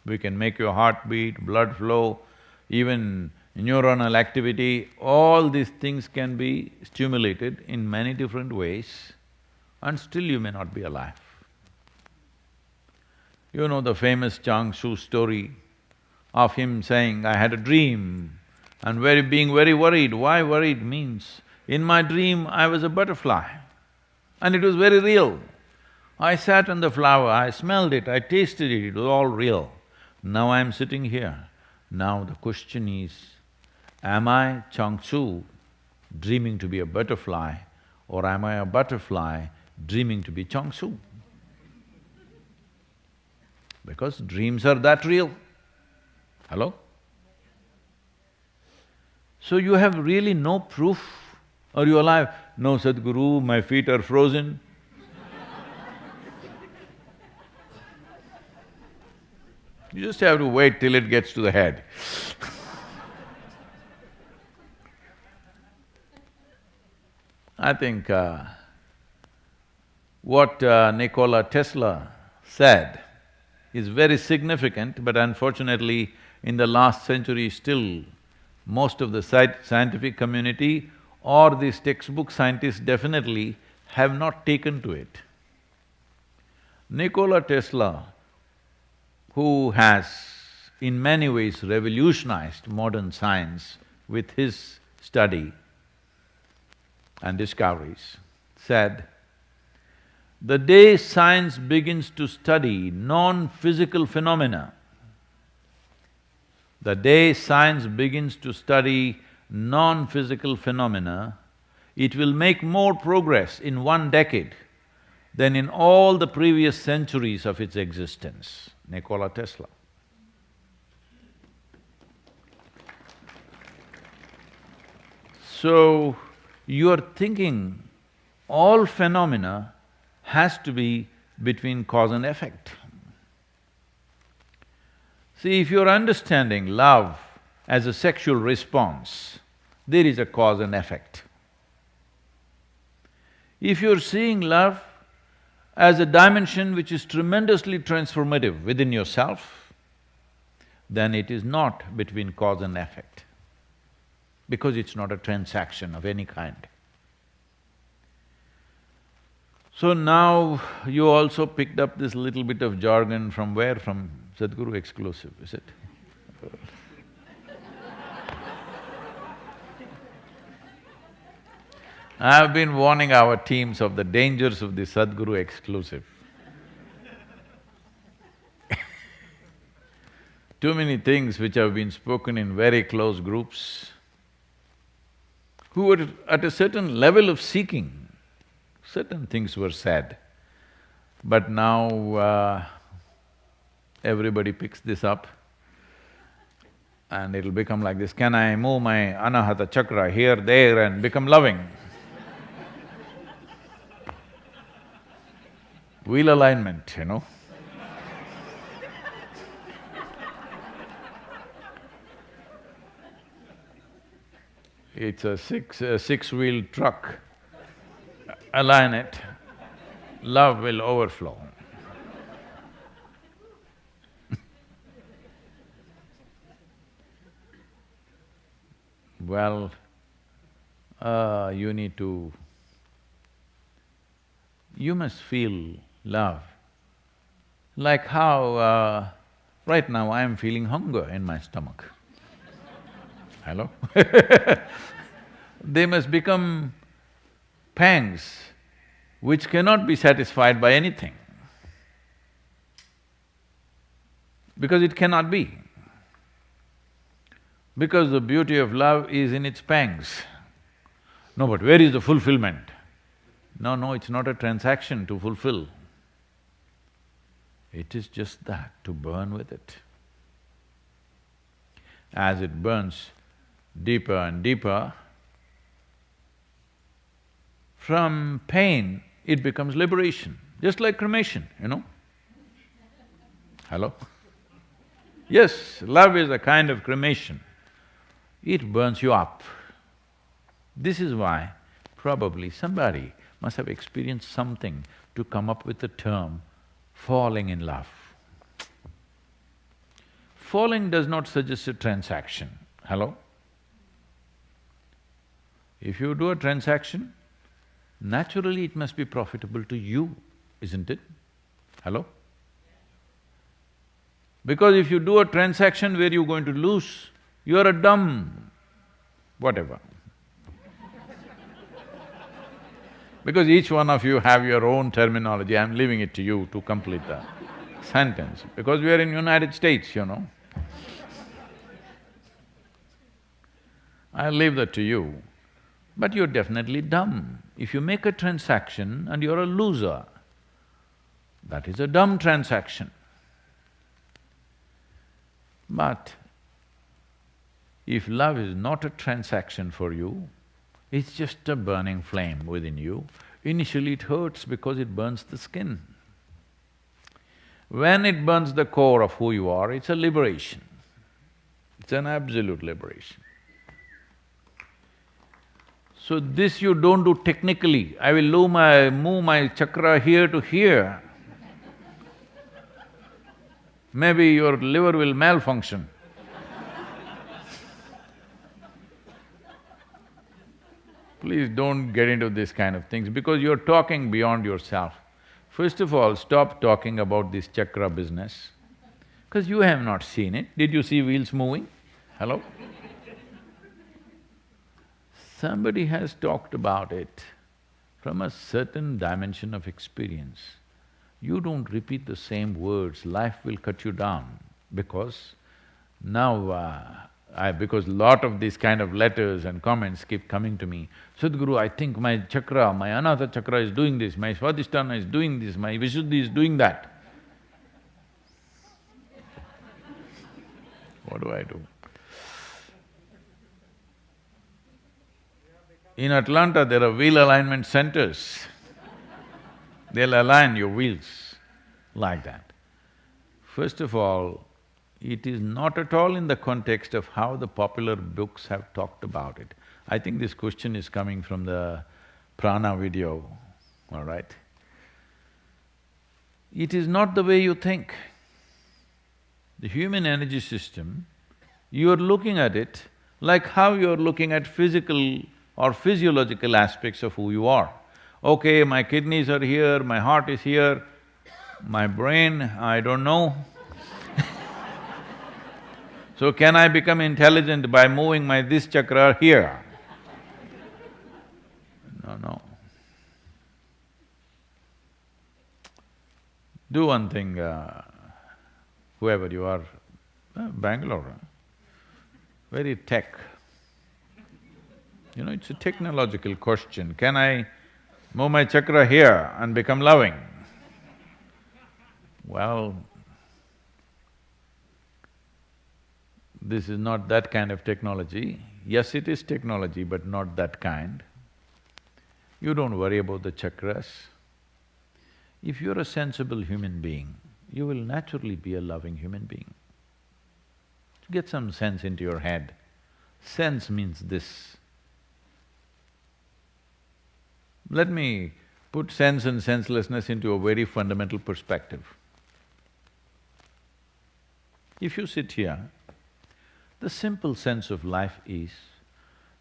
We can make your heart beat, blood flow, even neuronal activity, all these things can be stimulated in many different ways and still you may not be alive. You know the famous Chang Shu story of him saying, I had a dream and being very worried. Why worried means, in my dream I was a butterfly and it was very real. I sat on the flower, I smelled it, I tasted it, it was all real. Now I'm sitting here. Now the question is, am I Chang Shu dreaming to be a butterfly or am I a butterfly dreaming to be Chang Shu? Because dreams are that real. Hello? So you have really no proof. Are you alive? No, Sadhguru, my feet are frozen. You just have to wait till it gets to the head. I think what Nikola Tesla said is very significant, but unfortunately in the last century still most of the scientific community or these textbook scientists definitely have not taken to it. Nikola Tesla, who has in many ways revolutionized modern science with his study and discoveries, said, the day science begins to study non-physical phenomena, the day science begins to study non-physical phenomena, it will make more progress in 1 decade than in all the previous centuries of its existence. Nikola Tesla. So, you are thinking all phenomena has to be between cause and effect. See, if you're understanding love as a sexual response, there is a cause and effect. If you're seeing love as a dimension which is tremendously transformative within yourself, then it is not between cause and effect, because it's not a transaction of any kind. So now you also picked up this little bit of jargon from where? From Sadhguru exclusive, is it? I've been warning our teams of the dangers of the Sadhguru exclusive. Too many things which have been spoken in very close groups, who were at a certain level of seeking, certain things were said. But now everybody picks this up and it'll become like this, can I move my anahata chakra here, there and become loving? Wheel alignment, you know. It's a six-wheel truck. Align it, love will overflow. Well, you must feel love. Like how right now I am feeling hunger in my stomach. Hello? They must become pangs which cannot be satisfied by anything, because it cannot be. Because the beauty of love is in its pangs. No, but where is the fulfillment? No, it's not a transaction to fulfill. It is just that, to burn with it. As it burns deeper and deeper, from pain it becomes liberation, just like cremation, you know. Hello? Yes, love is a kind of cremation. It burns you up. This is why probably somebody must have experienced something to come up with the term falling in love. Falling does not suggest a transaction. Hello? If you do a transaction, naturally it must be profitable to you, isn't it? Hello? Because if you do a transaction where you're going to lose, you're a dumb whatever. Because each one of you have your own terminology, I'm leaving it to you to complete the sentence, because we are in United States, you know. I'll leave that to you. But you're definitely dumb. If you make a transaction and you're a loser, that is a dumb transaction. But if love is not a transaction for you, it's just a burning flame within you. Initially it hurts because it burns the skin. When it burns the core of who you are, it's a liberation. It's an absolute liberation. So this you don't do technically, I will move my chakra here to here. Maybe your liver will malfunction. Please don't get into this kind of things, because you're talking beyond yourself. First of all, stop talking about this chakra business. Because you have not seen it. Did you see wheels moving? Hello? Somebody has talked about it from a certain dimension of experience. You don't repeat the same words, life will cut you down because now because lot of these kind of letters and comments keep coming to me. Sadhguru, I think my chakra, my anahata chakra is doing this, my swadhisthana is doing this, my vishuddhi is doing that. What do I do? In Atlanta, there are wheel alignment centers. They'll align your wheels like that. First of all, it is not at all in the context of how the popular books have talked about it. I think this question is coming from the prana video, all right? It is not the way you think. The human energy system, you are looking at it like how you are looking at physical or physiological aspects of who you are. Okay, my kidneys are here, my heart is here, my brain, I don't know. So can I become intelligent by moving my this chakra here? No. Do one thing, whoever you are, Bangalore, very tech. You know, it's a technological question. Can I move my chakra here and become loving? Well, this is not that kind of technology. Yes, it is technology, but not that kind. You don't worry about the chakras. If you're a sensible human being, you will naturally be a loving human being. Get some sense into your head. Sense means this. Let me put sense and senselessness into a very fundamental perspective. If you sit here, the simple sense of life is,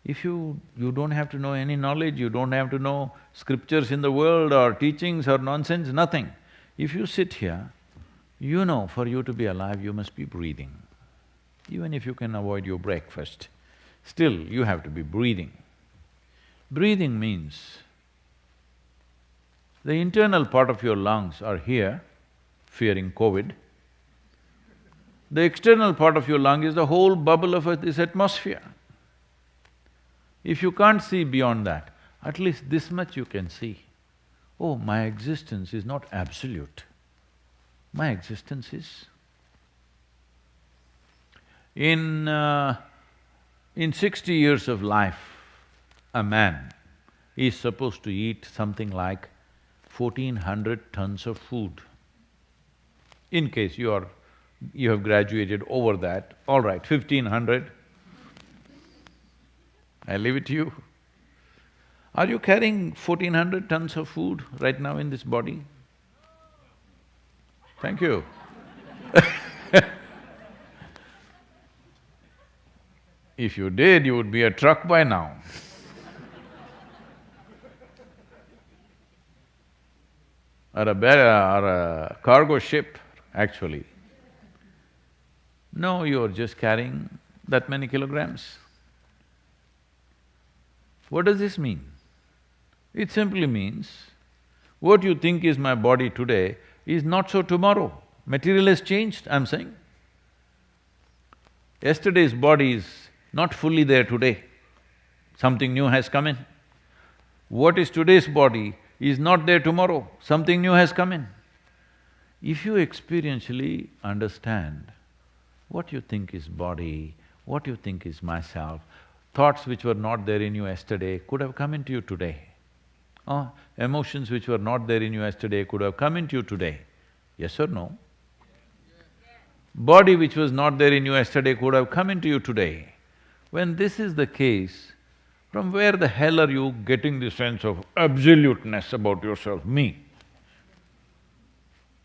if you don't have to know any knowledge, you don't have to know scriptures in the world or teachings or nonsense, nothing. If you sit here, you know for you to be alive, you must be breathing. Even if you can avoid your breakfast, still you have to be breathing. Breathing means the internal part of your lungs are here, fearing COVID. The external part of your lung is the whole bubble of this atmosphere. If you can't see beyond that, at least this much you can see. Oh, my existence is not absolute. My existence is… In 60 years of life, a man is supposed to eat something like 1400 tons of food. In case you have graduated over that, all right, 1500, I leave it to you. Are you carrying 1400 tons of food right now in this body? Thank you. If you did, you would be a truck by now. Or a cargo ship, actually. No, you're just carrying that many kilograms. What does this mean? It simply means, what you think is my body today is not so tomorrow. Material has changed, I'm saying. Yesterday's body is not fully there today. Something new has come in. What is today's body is not there tomorrow, something new has come in. If you experientially understand what you think is body, what you think is myself, thoughts which were not there in you yesterday could have come into you today. Emotions which were not there in you yesterday could have come into you today. Yes or no? Body which was not there in you yesterday could have come into you today. When this is the case, from where the hell are you getting the sense of absoluteness about yourself, me?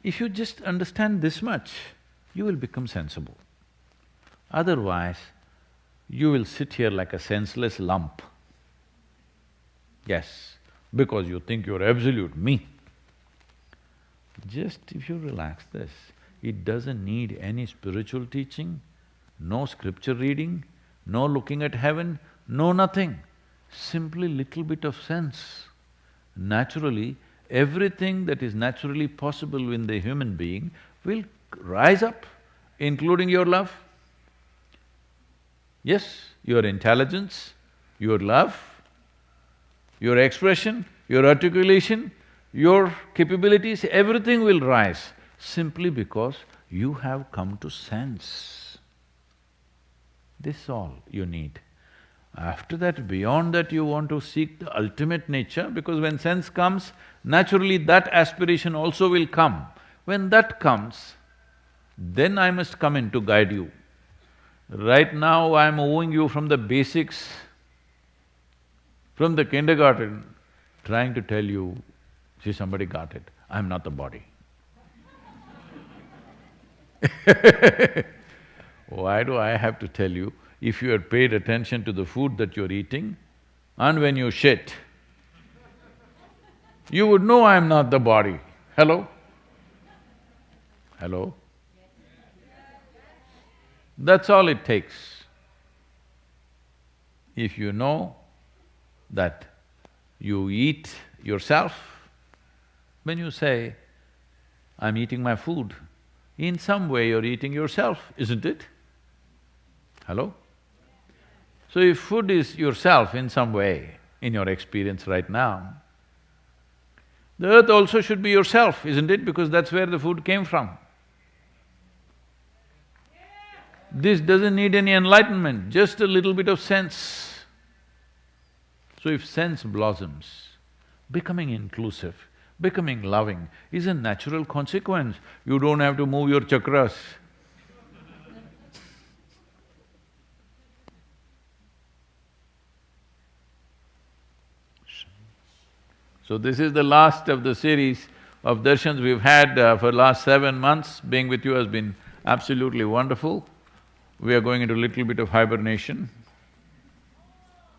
If you just understand this much, you will become sensible. Otherwise, you will sit here like a senseless lump. Yes, because you think you're absolute me. Just if you relax this, It doesn't need any spiritual teaching, no scripture reading, no looking at heaven, no nothing. Simply little bit of sense. Naturally, everything that is naturally possible in the human being will rise up, including your love. Yes, your intelligence, your love, your expression, your articulation, your capabilities, everything will rise simply because you have come to sense. This is all you need. After that, beyond that, you want to seek the ultimate nature, because when sense comes, naturally that aspiration also will come. When that comes, then I must come in to guide you. Right now, I'm wooing you from the basics, from the kindergarten, trying to tell you, see, somebody got it, I'm not the body. Why do I have to tell you? If you had paid attention to the food that you're eating and when you shit, you would know I'm not the body. Hello? Hello? That's all it takes. If you know that you eat yourself, when you say, I'm eating my food, in some way you're eating yourself, isn't it? Hello? So if food is yourself in some way, in your experience right now, the earth also should be yourself, isn't it? Because that's where the food came from. This doesn't need any enlightenment, just a little bit of sense. So if sense blossoms, becoming inclusive, becoming loving is a natural consequence. You don't have to move your chakras. So this is the last of the series of darshans we've had for last 7 months. Being with you has been absolutely wonderful. We are going into a little bit of hibernation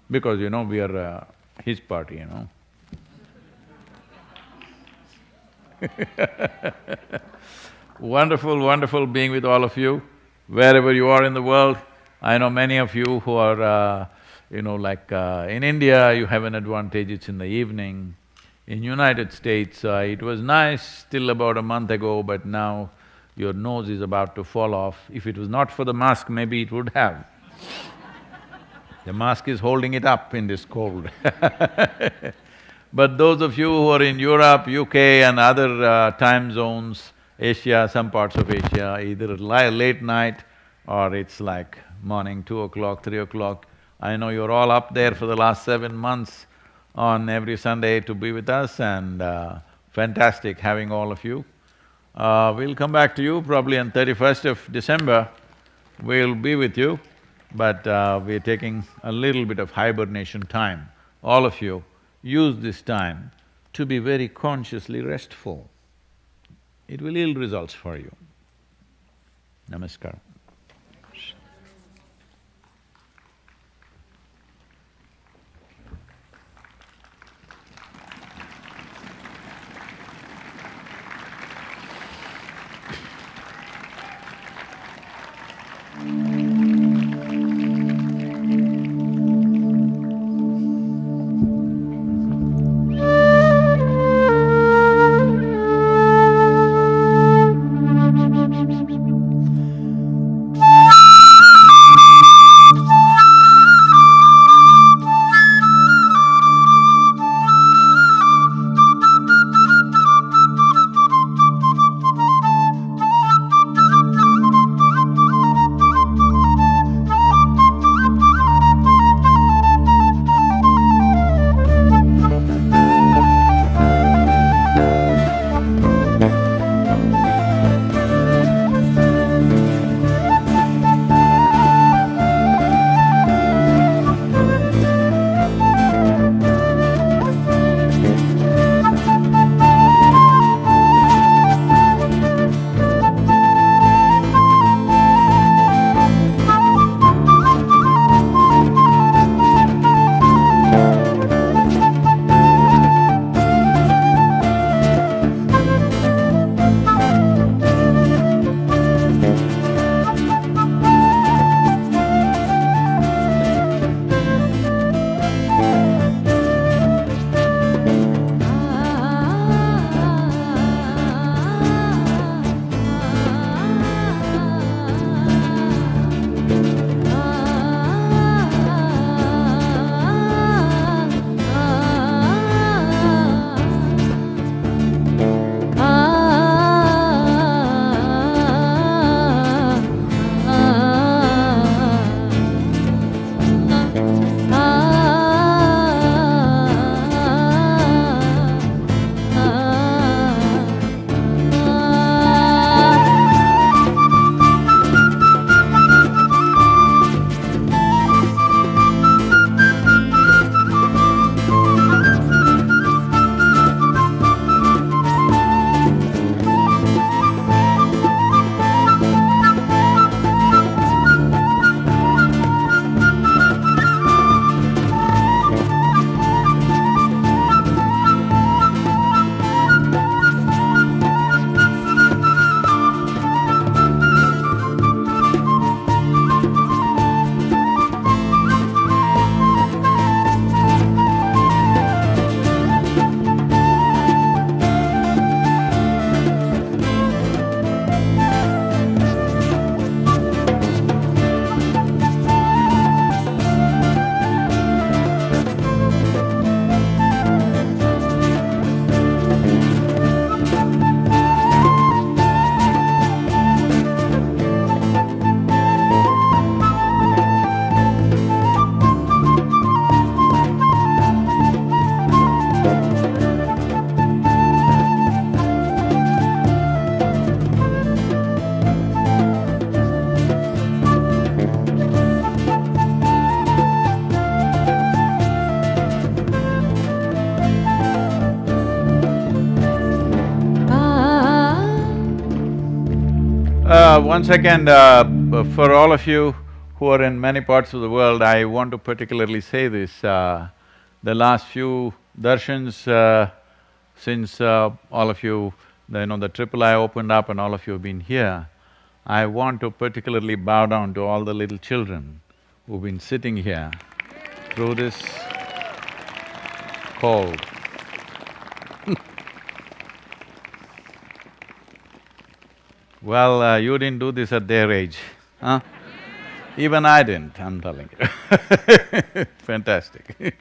because, we are his party, Wonderful, wonderful being with all of you, wherever you are in the world. I know many of you who are, in India, you have an advantage, it's in the evening. In United States, it was nice till about a month ago, but now your nose is about to fall off. If it was not for the mask, maybe it would have. The mask is holding it up in this cold. But those of you who are in Europe, UK and other time zones, Asia, some parts of Asia, either late night or it's like morning, 2 o'clock, 3 o'clock, I know you're all up there for the last 7 months on every Sunday to be with us, and fantastic having all of you. We'll come back to you probably on 31st of December, we'll be with you, but we're taking a little bit of hibernation time. All of you, use this time to be very consciously restful. It will yield results for you. Namaskar. Once again, for all of you who are in many parts of the world, I want to particularly say this. The last few darshans, since all of you, the triple I opened up and all of you have been here, I want to particularly bow down to all the little children who've been sitting here through this cold. Well, you didn't do this at their age, huh? Even I didn't, I'm telling you. Fantastic.